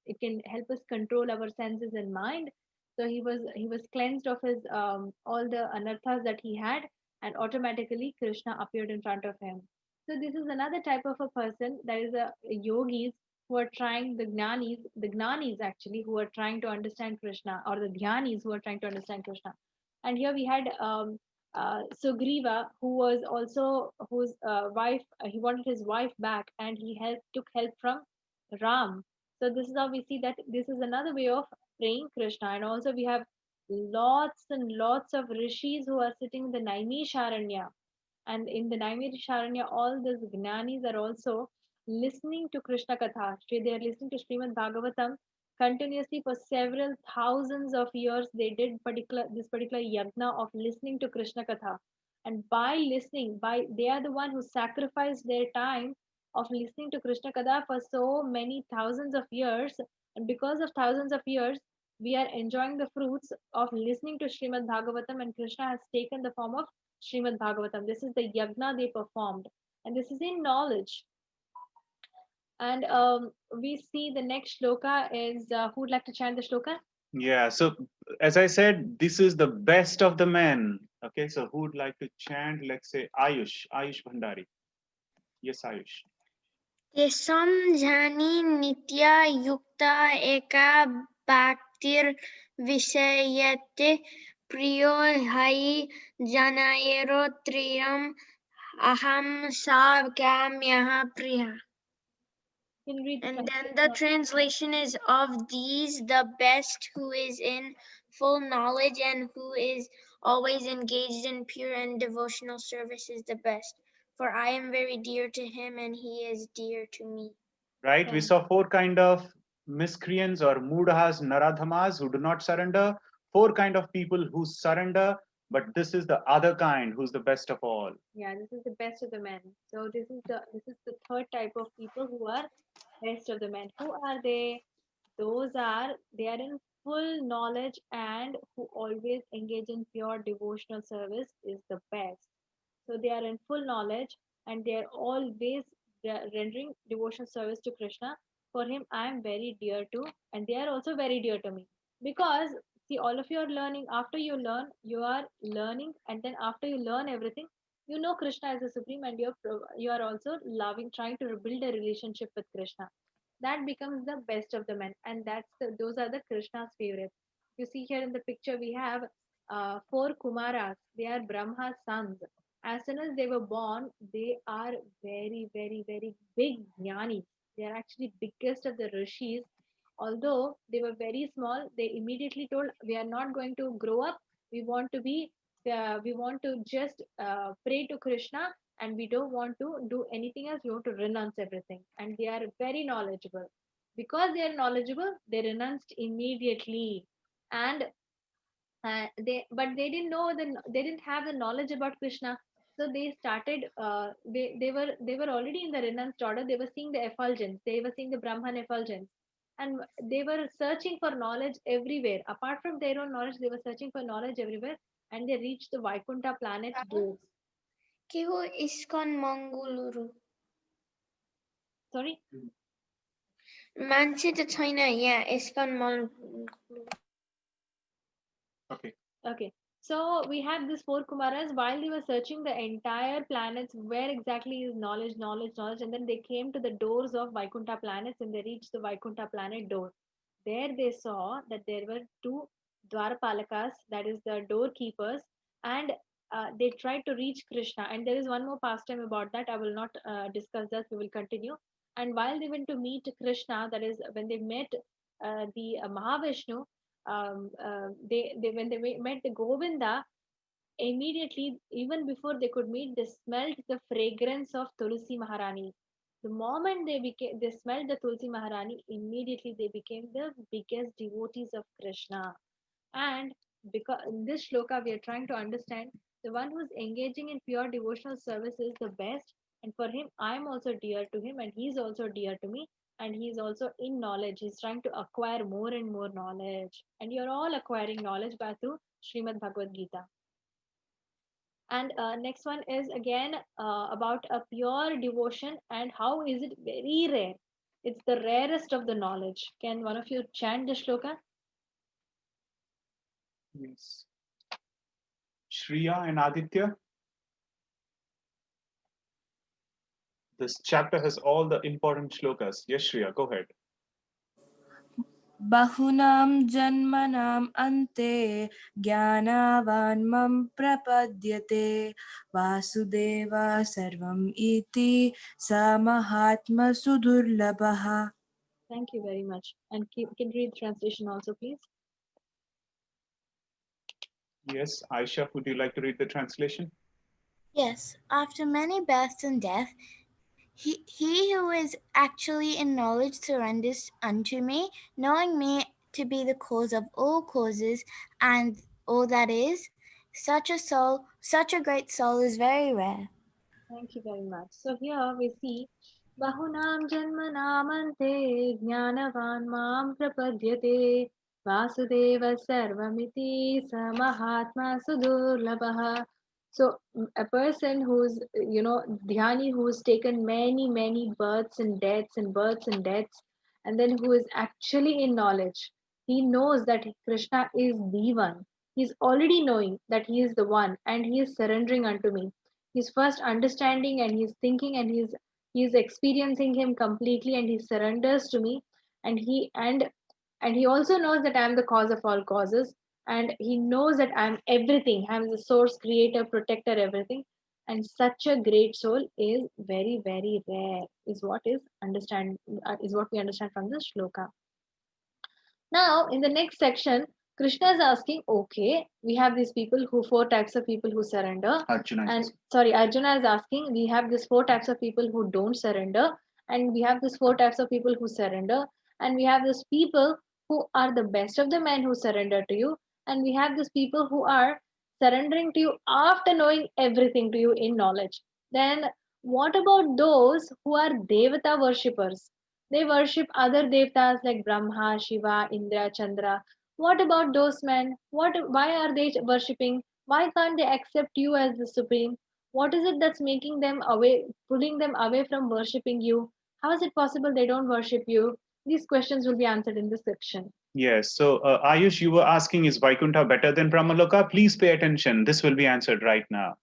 it can help us control our senses and mind. So he was cleansed of his all the anarthas that he had, and automatically Krishna appeared in front of him. So this is another type of a person. There is a yogis who are trying, the gnanis actually, who are trying to understand Krishna, or the dhyanis who are trying to understand Krishna. And here we had Sugriva, who was also whose wife. He wanted his wife back, and he took help from Ram. So this is how we see that this is another way of praying Krishna. And also we have lots and lots of rishis who are sitting in the Naimisharanya. And in the Naimisharanya, all these Gnanis are also listening to Krishna Katha. They are listening to Srimad-Bhagavatam continuously for several thousands of years. They did this particular yagna of listening to Krishna Katha. And by listening, they are the one who sacrificed their time of listening to Krishna Katha for so many thousands of years. And because of thousands of years, we are enjoying the fruits of listening to Srimad Bhagavatam, and Krishna has taken the form of Srimad Bhagavatam. This is the yagna they performed, and this is in knowledge. And we see the next shloka is who would like to chant the shloka? Yeah. So as I said, this is the best of the men. Okay. So who would like to chant? Let's say Ayush Bhandari. Yes, Ayush. तेषां जानी नित्या युक्ता एका भक्तिर्विषयते प्रियो हि जनायरोत्रियम् अहं सा काम्यः प्रियः. Can you read the And then translation the of translation is, of these, the best who is in full knowledge and who is always engaged in pure and devotional service is the best. For I am very dear to him and he is dear to me. Right. We Thank saw four kind of miscreants or mudhas, naradhamas who do not surrender. Four kind of people who surrender. But this is the other kind who's the best of all. Yeah, this is the best of the men. So this is the third type of people who are best of the men. Who are they? They are in full knowledge and who always engage in pure devotional service is the best. So they are in full knowledge, and they are always rendering devotional service to Krishna. For him, I am very dear to, and they are also very dear to me. Because See, all of you are learning. After you learn, you are learning, and then after you learn everything, you know Krishna is the supreme, and you are also loving, trying to build a relationship with Krishna. That becomes the best of the men, and those are the Krishna's favorites. You see here in the picture we have four Kumaras. They are Brahma's sons. As soon as they were born, they are very, very, very big jnanis. They are actually biggest of the rishis. Although they were very small, they immediately told, "We are not going to grow up. We want to be, we want to just pray to Krishna, and we don't want to do anything else. We want to renounce everything." And they are very knowledgeable. Because they are knowledgeable, they renounced immediately. And but they didn't have the knowledge about Krishna. So they started they were already in the renounced order. They were seeing the effulgence, they were seeing the Brahman effulgence, and they were searching for knowledge everywhere. Apart from their own knowledge, they were searching for knowledge everywhere, and they reached the Vaikuntha planet door. Keho Iskon Manguluru. Sorry. Manche to China, yeah, Iskon Manguluru. Okay. Okay. So we have these four Kumaras. While they were searching the entire planets, where exactly is knowledge, knowledge, knowledge, and then they came to the doors of Vaikuntha planets, and they reached the Vaikuntha planet door. There they saw that there were two Dwarapalakas, that is the doorkeepers, and they tried to reach Krishna. And there is one more pastime about that. I will not discuss that. We will continue. And while they went to meet Krishna, that is when they met the Mahavishnu, they when they met the Govinda, immediately, even before they could meet, they smelled the fragrance of Tulsi Maharani. The moment they smelled the Tulsi Maharani, immediately they became the biggest devotees of Krishna. And because in this shloka we are trying to understand, the one who's engaging in pure devotional service is the best, and for him I am also dear to him, and he's also dear to me, and he's also in knowledge. He's trying to acquire more and more knowledge, and you're all acquiring knowledge by through Srimad Bhagavad Gita. And next one is again about a pure devotion, and how is it very rare. It's the rarest of the knowledge. Can one of you chant the shloka? Yes. Shriya and Aditya. This chapter has all the important shlokas. Yes, Shriya, go ahead. Bahunam janmanam ante jnanavan mam prapadyate vasudeva sarvam iti samahatma sudurlabha. Thank you very much. And can read the translation also, please? Yes, Aisha, would you like to read the translation? Yes, after many births and death, he who is actually in knowledge surrenders unto me, knowing me to be the cause of all causes and all that is. Such a great soul is very rare. Thank you very much. So here we see Bahunam Janmanamante Jnanavan Mam Prapadyate Vasudeva Sarvamiti Samahatma Sudurlabha. So a person who's dhyani, who's taken many many births and deaths and births and deaths, and then who is actually in knowledge, he knows that Krishna is the one. He's already knowing that he is the one, and he is surrendering unto me. He's first understanding, and he's thinking, and he's experiencing him completely, and he surrenders to me. And he also knows that I am the cause of all causes, and he knows that I'm everything. I'm the source, creator, protector, everything. And such a great soul is very very rare, is what we understand from this shloka. Now, in the next section, Krishna is asking, okay, we have these people who, four types of people who surrender. Arjuna is asking, we have these four types of people who don't surrender, and we have these four types of people who surrender, and we have these people who are the best of the men who surrender to you, and we have these people who are surrendering to you after knowing everything to you in knowledge. Then, what about those who are Devata worshippers? They worship other devtas like Brahma, Shiva, Indra, Chandra. What about those men? Why are they worshipping? Why can't they accept you as the supreme? What is it that's making them away, pulling them away from worshipping you? How is it possible they don't worship you? These questions will be answered in this section. Yes. So, Ayush, you were asking, is Vaikuntha better than Brahmaloka? Please pay attention. This will be answered right now.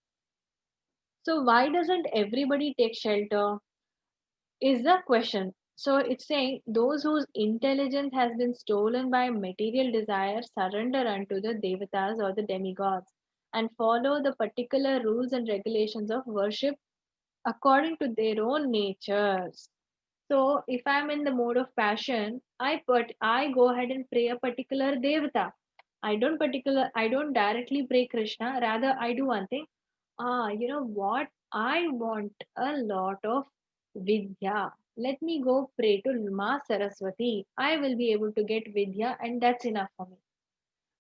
So why doesn't everybody take shelter? Is the question. So it's saying those whose intelligence has been stolen by material desire surrender unto the devatas or the demigods and follow the particular rules and regulations of worship according to their own natures. So if I'm in the mode of passion, I go ahead and pray a particular devata. I don't directly pray Krishna, rather I do one thing. You know what? I want a lot of Vidya. Let me go pray to Ma Saraswati. I will be able to get Vidya, and that's enough for me.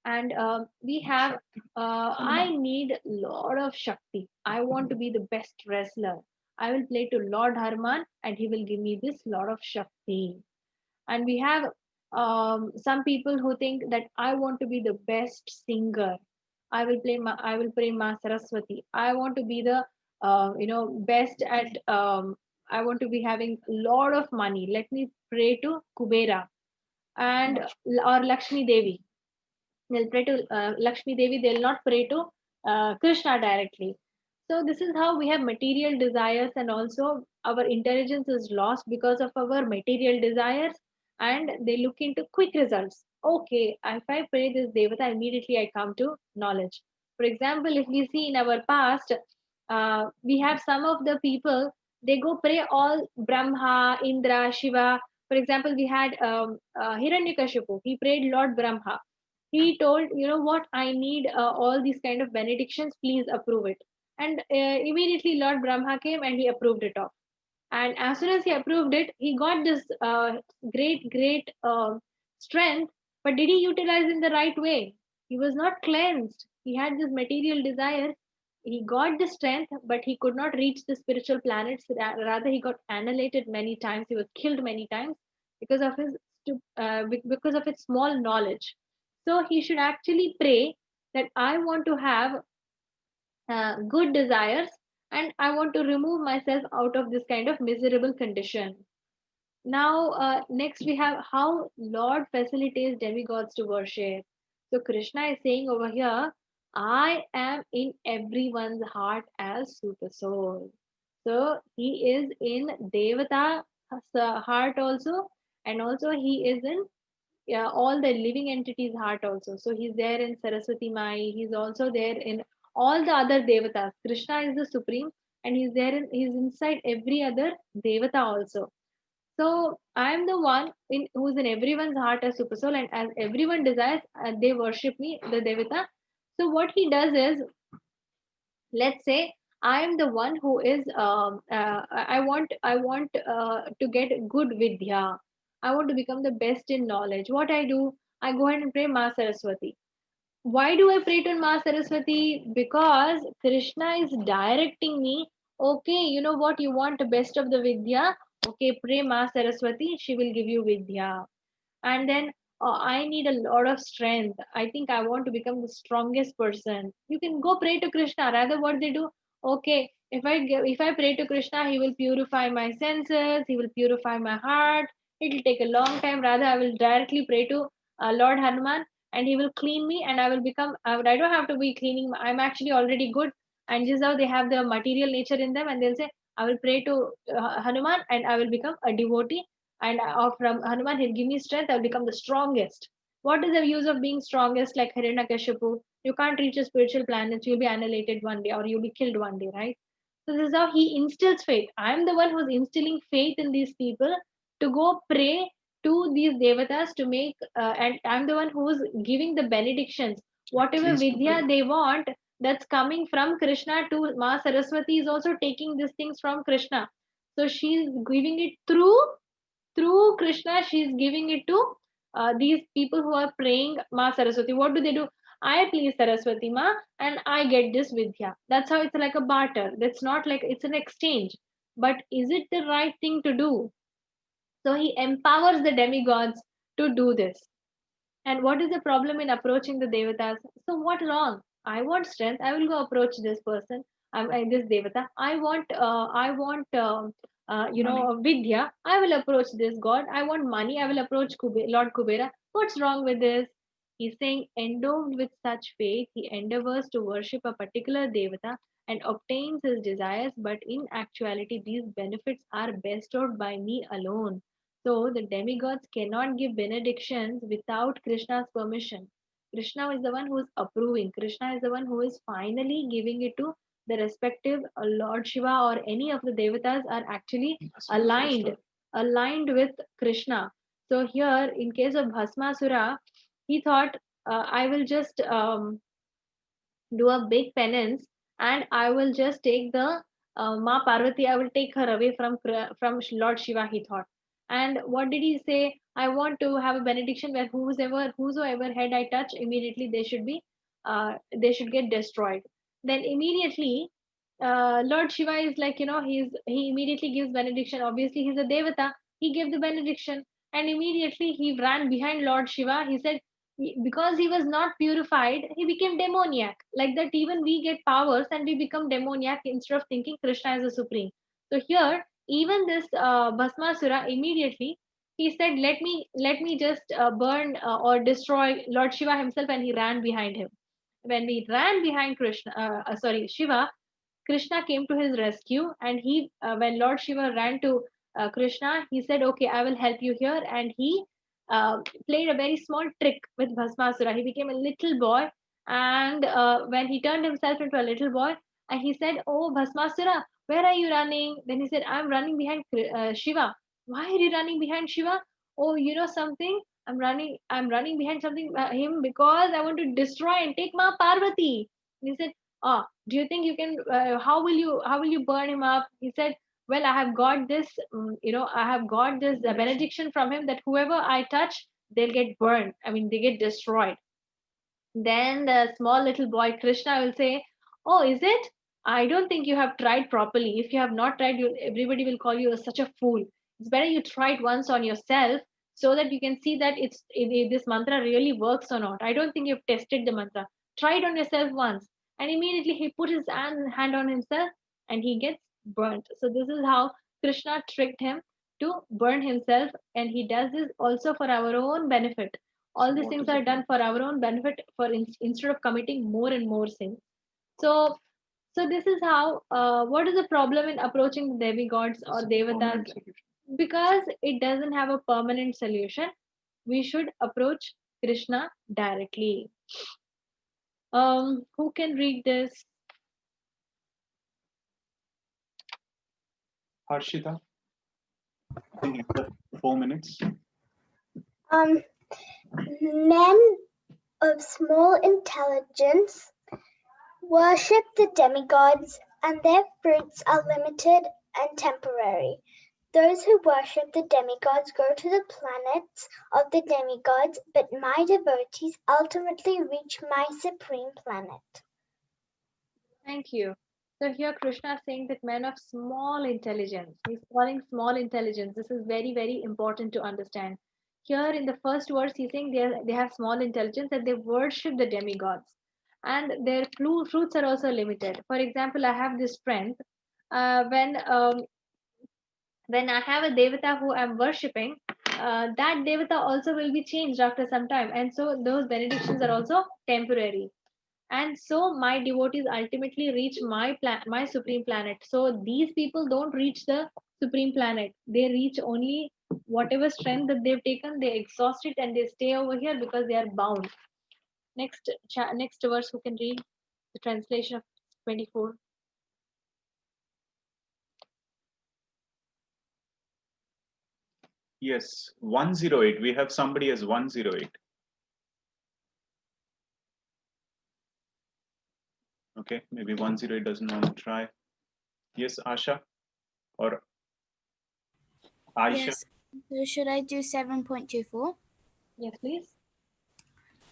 And we have, I need lot of Shakti. I want to be the best wrestler. I will play to Lord Harman, and he will give me this lot of Shakti. And we have some people who think that I want to be the best singer. I will pray Ma Saraswati. I want to be the best at I want to be having a lot of money. Let me pray to Kubera and or Lakshmi Devi. They'll pray to Lakshmi Devi. They'll not pray to Krishna directly. So this is how we have material desires, and also our intelligence is lost because of our material desires, and they look into quick results. Okay, if I pray this devata, immediately I come to knowledge. For example, if we see in our past, we have some of the people, they go pray all Brahma, Indra, Shiva. For example, we had Hiranyakashipu. He prayed Lord Brahma. He told, you know what, I need all these kind of benedictions, please approve it. And immediately Lord Brahma came and he approved it off. And as soon as he approved it, he got this great strength. But did he utilize in the right way? He was not cleansed. He had this material desire. He got the strength, but he could not reach the spiritual planets. Rather, he got annihilated many times. He was killed many times because of his because of his small knowledge. So he should actually pray that I want to have good desires, and I want to remove myself out of this kind of miserable condition. Now, next we have how Lord facilitates demigods to worship. So Krishna is saying over here, I am in everyone's heart as super soul. So he is in Devata heart also, and also he is in all the living entities heart also. So he's there in Saraswati Mai. He's also there in all the other devatas. Krishna is the supreme, and he's inside every other devata also. So I'm the one who's in everyone's heart as super soul, and as everyone desires, they worship me, the devata. So what he does is, let's say I am the one who is I want to get good vidya. I want to become the best in knowledge. What I do, I go ahead and pray Ma Saraswati. Why do I pray to Ma Saraswati? Because Krishna is directing me. Okay, you know what, you want the best of the vidya. Okay, pray Ma Saraswati, she will give you vidya. And then I need a lot of strength. I think I want to become the strongest person. You can go pray to Krishna. Rather, what they do, okay, if I pray to Krishna, he will purify my senses, he will purify my heart. It will take a long time. Rather, I will directly pray to Lord Hanuman, and he will clean me, and I will become I don't have to be cleaning. I'm actually already good. And just how they have the material nature in them, and they'll say, I will pray to Hanuman, and I will become a devotee, and from Hanuman, he'll give me strength. I'll become the strongest. What is the use of being strongest like Hiranyakashipu? You can't reach a spiritual planet. You'll be annihilated one day, or you'll be killed one day, right? So this is how he instills faith. I'm the one who's instilling faith in these people to go pray to these devatas to make, and I'm the one who's giving the benedictions. Whatever vidya they want, that's coming from Krishna to Ma Saraswati is also taking these things from Krishna. So she's giving it through Krishna, she's giving it to these people who are praying Ma Saraswati. What do they do? I please Saraswati Ma, and I get this Vidya. That's how it's like a barter. That's not like it's an exchange. But is it the right thing to do? So he empowers the demigods to do this. And what is the problem in approaching the devatas? So what wrong? I want strength. I will go approach this person. This devata. I want, vidya. I will approach this god. I want money. I will approach Lord Kubera. What's wrong with this? He's saying, endowed with such faith, he endeavors to worship a particular devata and obtains his desires, but in actuality, these benefits are bestowed by me alone. So the demigods cannot give benedictions without Krishna's permission. Krishna is the one who is approving. Krishna is the one who is finally giving it to the respective Lord Shiva, or any of the devatas are actually aligned with Krishna. So here, in case of Bhasmasura, he thought, I will just do a big penance, and I will just take the Ma Parvati, I will take her away from Lord Shiva, he thought. And what did he say? I want to have a benediction where whosoever head I touch, immediately they should get destroyed. Then immediately, Lord Shiva is like, he immediately gives benediction. Obviously, he's a devata. He gave the benediction, and immediately he ran behind Lord Shiva. He said, because he was not purified, he became demoniac. Like that, even we get powers and we become demoniac instead of thinking Krishna is a supreme. So here, even this Bhasmasura, immediately he said, let me just burn or destroy Lord Shiva himself, and he ran behind him. When he ran behind Shiva, Krishna came to his rescue, and when Lord Shiva ran to Krishna, he said, "Okay, I will help you here." And he played a very small trick with Bhasmasura. He became a little boy, and when he turned himself into a little boy, and he said, "Oh, Bhasmasura, where are you running?" Then he said, "I'm running behind Shiva." "Why are you running behind Shiva?" "Oh, you know something? I'm running behind him because I want to destroy and take Ma Parvati." And he said, "Ah, do you think you can? How will you burn him up?" He said, "Well, I have got this. I have got this benediction from him that whoever I touch, they'll get burned. I mean, they get destroyed." Then the small little boy Krishna will say, "Oh, is it? I don't think you have tried properly. If you have not tried, everybody will call you such a fool. It's better you try it once on yourself, so that you can see that this mantra really works or not. I don't think you've tested the mantra. Try it on yourself once." And immediately he put his hand on himself, and he gets burnt. So this is how Krishna tricked him to burn himself, and he does this also for our own benefit. All these things are done for our own benefit, instead of committing more and more sins. So so this is how, what is the problem in approaching the demigods or devatas? Because it doesn't have a permanent solution. We should approach Krishna directly. Who can read this? Harshita, I think you have 4 minutes. Men of small intelligence worship the demigods, and their fruits are limited and temporary. Those who worship the demigods go to the planets of the demigods, but my devotees ultimately reach my supreme planet. Thank you. So here Krishna is saying that men of small intelligence, he's calling small intelligence. This is very, very important to understand. Here in the first verse, he's saying they have small intelligence and they worship the demigods. And their fruits are also limited. For example, I have this strength. When I have a devata who I'm worshipping, that devata also will be changed after some time. And so those benedictions are also temporary, and so my devotees ultimately reach my supreme planet. So these people don't reach the supreme planet. They reach only whatever strength that they've taken, they exhaust it, and they stay over here because they are bound. Next verse, who can read the translation of 24? Yes, 108. We have somebody as 108. Okay, maybe 108 doesn't want to try. Yes, Asha or Aisha. Yes. So should I do 7.24? Yes, please.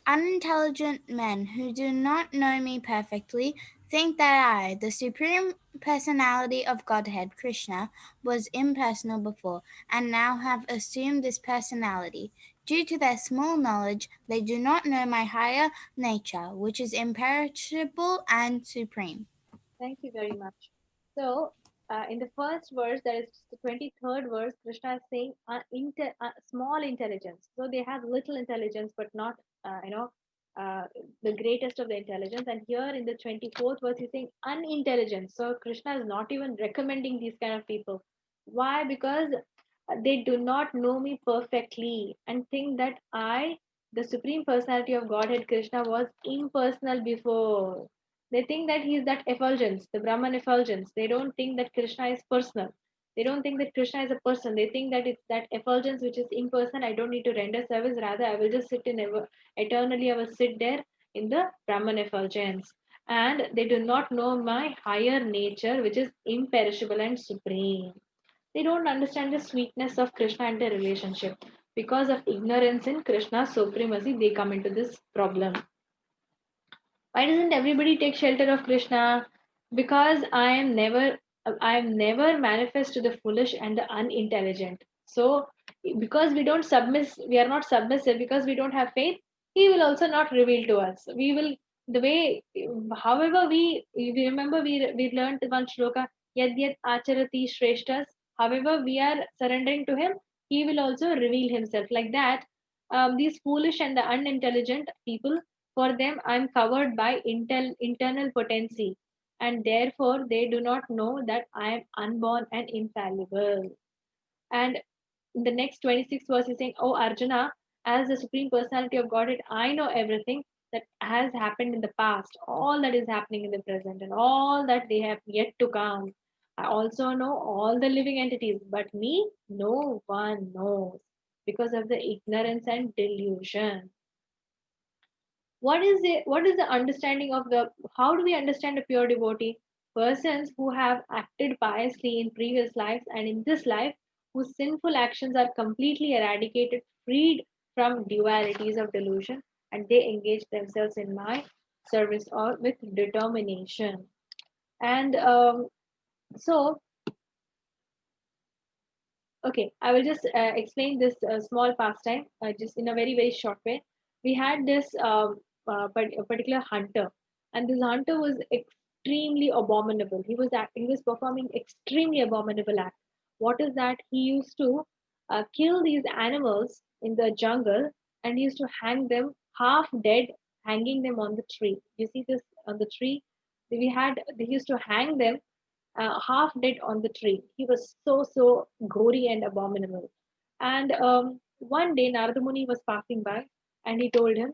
Unintelligent men who do not know me perfectly think that I, the Supreme Personality of Godhead, Krishna, was impersonal before, and now have assumed this personality. Due to their small knowledge, they do not know my higher nature, which is imperishable and supreme. Thank you very much. So in the first verse, that is the 23rd verse, Krishna is saying small intelligence. So they have little intelligence, but not, uh, the greatest of the intelligence. And here in the 24th verse, he's saying unintelligent. So Krishna is not even recommending these kind of people. Why? Because they do not know me perfectly and think that I, the Supreme Personality of Godhead Krishna, was impersonal before. They think that he is that effulgence, the Brahman effulgence. They don't think that Krishna is personal. They don't think that Krishna is a person. They think that it's that effulgence which is impersonal. I don't need to render service. Rather, I will just sit in eternally. I will sit there in the Brahman effulgence. And they do not know my higher nature, which is imperishable and supreme. They don't understand the sweetness of Krishna and their relationship. Because of ignorance in Krishna's supremacy, they come into this problem. Why doesn't everybody take shelter of Krishna? Because I am never manifest to the foolish and the unintelligent. So because we are not submissive, because we don't have faith, he will also not reveal to us. We will, the way, however, we remember, we learned one shloka, yad yad acharati shreshtas. However we are surrendering to him, he will also reveal himself. Like that, these foolish and the unintelligent people, for them, I am covered by internal potency, and therefore they do not know that I am unborn and infallible. And in the next 26th verse is saying, "Oh Arjuna, as the Supreme Personality of Godhead, I know everything that has happened in the past, all that is happening in the present, and all that they have yet to come. I also know all the living entities, but me, no one knows because of the ignorance and delusion." What is the understanding of the how do we understand a pure devotee? Persons who have acted piously in previous lives and in this life, whose sinful actions are completely eradicated, freed from dualities of delusion, and they engage themselves in my service or with determination. And so Okay, I will just explain this small pastime just in a very, very short way. We had this a particular hunter, and this hunter was extremely abominable. He was performing extremely abominable act. What is that? He used to kill these animals in the jungle, and he used to hang them half dead, hanging them on the tree. You see this on the tree? They used to hang them half dead on the tree. He was so gory and abominable. And one day Narada Muni was passing by, and he told him,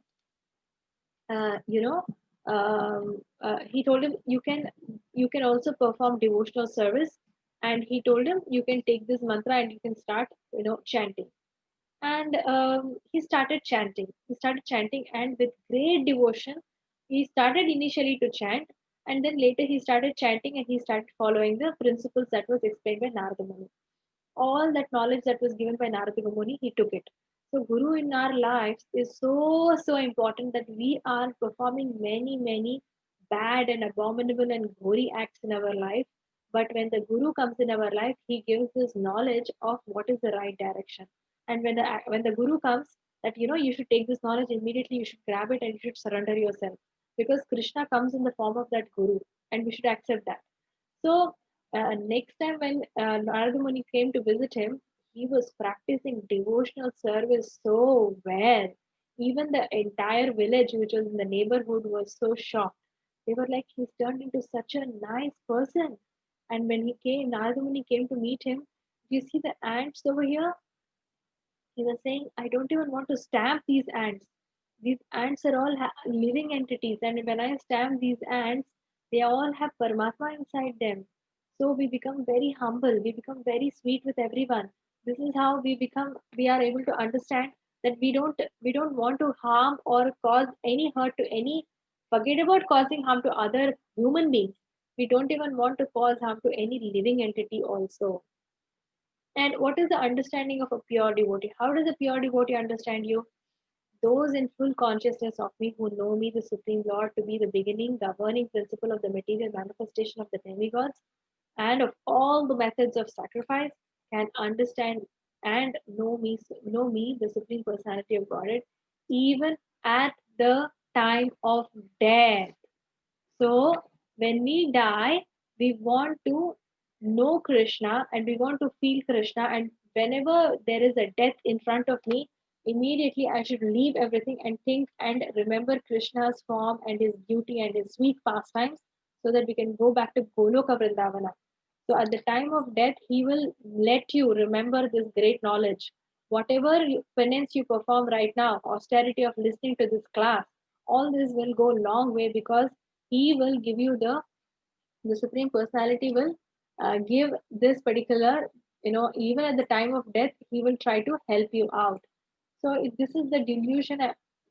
uh, you know, he told him, you can also perform devotional service. And he told him, you can take this mantra and you can start, chanting. And he started chanting, and with great devotion, he started initially to chant, and then later he started chanting, and he started following the principles that was explained by Narada Muni. All that knowledge that was given by Narada Muni, he took it. So Guru in our lives is so important, that we are performing many bad and abominable and gory acts in our life. But when the Guru comes in our life, he gives us knowledge of what is the right direction. And when the Guru comes, that you should take this knowledge immediately, you should grab it and you should surrender yourself, because Krishna comes in the form of that Guru, and we should accept that. So next time when Narada Muni came to visit him, he was practicing devotional service so well. Even the entire village, which was in the neighborhood, was so shocked. They were like, he's turned into such a nice person. And when Narada Muni came to meet him, you see the ants over here? He was saying, I don't even want to stamp these ants. These ants are all living entities, and when I stamp these ants, they all have Paramatma inside them. So we become very humble, we become very sweet with everyone. This is how we are able to understand that we don't want to harm or cause any hurt to any. Forget about causing harm to other human beings. We don't even want to cause harm to any living entity also. And what is the understanding of a pure devotee? How does a pure devotee understand you? Those in full consciousness of me, who know me, the Supreme Lord, to be the beginning, governing principle of the material manifestation of the demigods, and of all the methods of sacrifice, can understand and know me, the Supreme Personality of Godhead, even at the time of death. So when we die, we want to know Krishna and we want to feel Krishna, and whenever there is a death in front of me, immediately I should leave everything and think and remember Krishna's form and his beauty and his sweet pastimes, so that we can go back to Goloka Vrindavana. So at the time of death, he will let you remember this great knowledge. Whatever penance you perform right now, austerity of listening to this class, all this will go a long way, because he will give you the Supreme Personality will give this particular, even at the time of death, he will try to help you out. So if this is the delusion,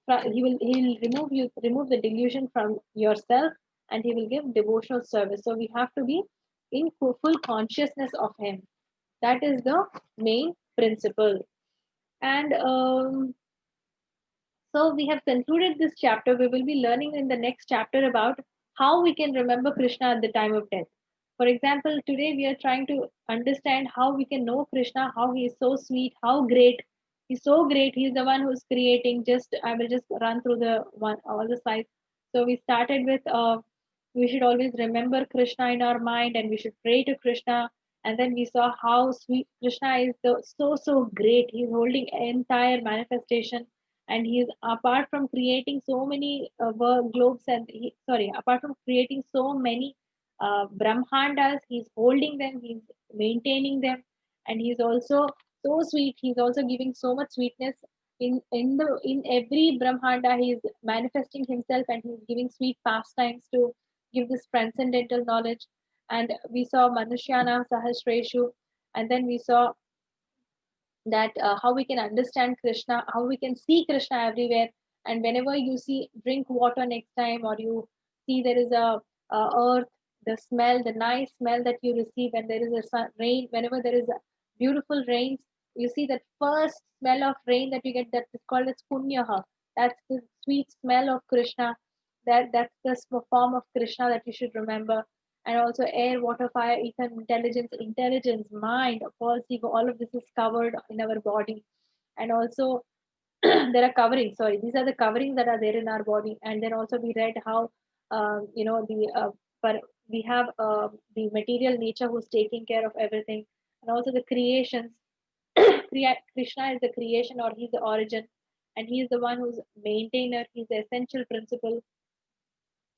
he'll remove the delusion from yourself, and he will give devotional service. So we have to be in full consciousness of him. That is the main principle. And so we have concluded this chapter. We will be learning in the next chapter about how we can remember Krishna at the time of death. For example, today we are trying to understand how we can know Krishna, how he is so sweet, how great. He's so great. He's the one who's creating. Just I will just run through the one all the slides. So we started with we should always remember Krishna in our mind, and we should pray to Krishna. And then we saw how sweet Krishna is, so great. He's holding entire manifestation, and he is, apart from creating so many globes, and apart from creating so many brahmandas, he's holding them, he's maintaining them, and he's also so sweet. He's also giving so much sweetness in every brahmanda. He's manifesting himself, and he's giving sweet pastimes to give this transcendental knowledge. And we saw Manushyana Sahasreshu, and then we saw that how we can understand Krishna, how we can see Krishna everywhere. And whenever you see, drink water next time, or you see there is a earth, the smell, the nice smell that you receive when there is a rain, whenever there is a beautiful rains, you see that first smell of rain that you get, that is called as punyaha. That's the sweet smell of Krishna. That's the form of Krishna that you should remember. And also air, water, fire, ether, intelligence, mind, false ego, all of this is covered in our body. And also there are coverings, sorry, these are the coverings that are there in our body. And then also we read how we have the material nature who's taking care of everything, and also the creations. Krishna is the creation, or he's the origin, and he is the one who's maintainer, he's the essential principle.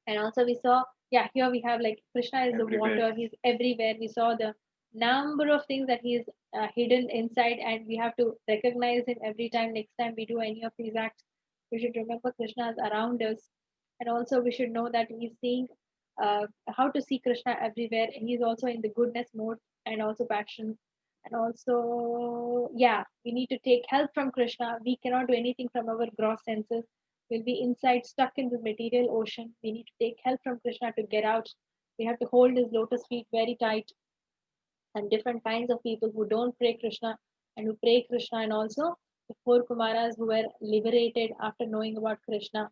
And also we saw, yeah, here we have like Krishna is the water, he's everywhere. We saw the number of things that he is hidden inside, and we have to recognize him every time. Next time we do any of these acts, we should remember Krishna is around us. And also we should know that he's seeing how to see Krishna everywhere. He's also in the goodness mode, and also passion. And also, yeah, we need to take help from Krishna. We cannot do anything from our gross senses. We'll be inside, stuck in the material ocean. We need to take help from Krishna to get out. We have to hold his lotus feet very tight. And different kinds of people who don't pray Krishna and who pray Krishna, and also the four Kumaras who were liberated after knowing about Krishna.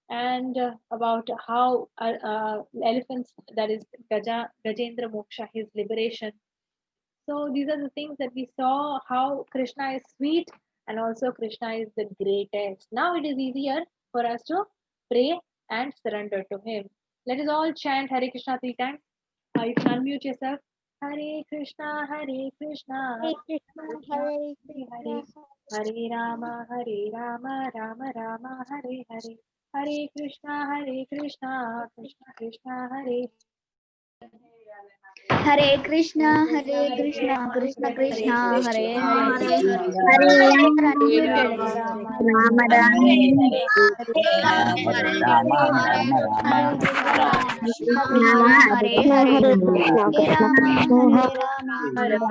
And about how elephants, that is Gajendra Moksha, his liberation. So these are the things that we saw, how Krishna is sweet, and also Krishna is the greatest. Now it is easier for us to pray and surrender to him. Let us all chant Hare Krishna 3 times. You can unmute yourself. Hare Krishna, Hare Krishna, Hare Krishna, Hare Hare Krishna, Hare Rama, Rama Rama, Hare Hare. Hare Krishna, Krishna Krishna, Hare Hare Krishna, Hare Krishna, Krishna Krishna, Hare Hare. Hare Hare Rama, unmuted. Rama Rama Hare Rama, Hare Krishna, Krishna Rama Krishna, Hare Hare. Hare Krishna Hare Krishna Rama, Krishna Hare Rama,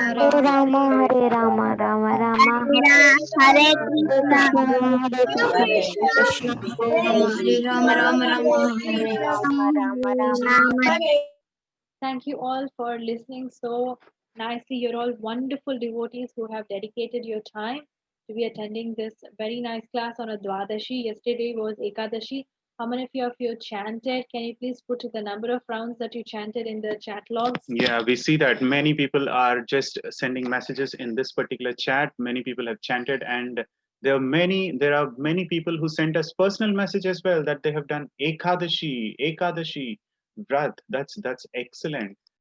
Hare Rama Hare Rama Rama Rama Hare Hare Krishna. Krishna Hare Krishna Krishna Krishna Hare Rama, Rama Rama, Hare Hare Rama Rama Rama. Thank you all for listening so nicely. You're all wonderful devotees who have dedicated your time to be attending this very nice class on a Dwadashi. Yesterday was Ekadashi. How many of you chanted? Can you please put the number of rounds that you chanted in the chat logs? Yeah, we see that many people are just sending messages in this particular chat. Many people have chanted, and there are many people who sent us personal message as well, that they have done Ekadashi Vrat. That's excellent.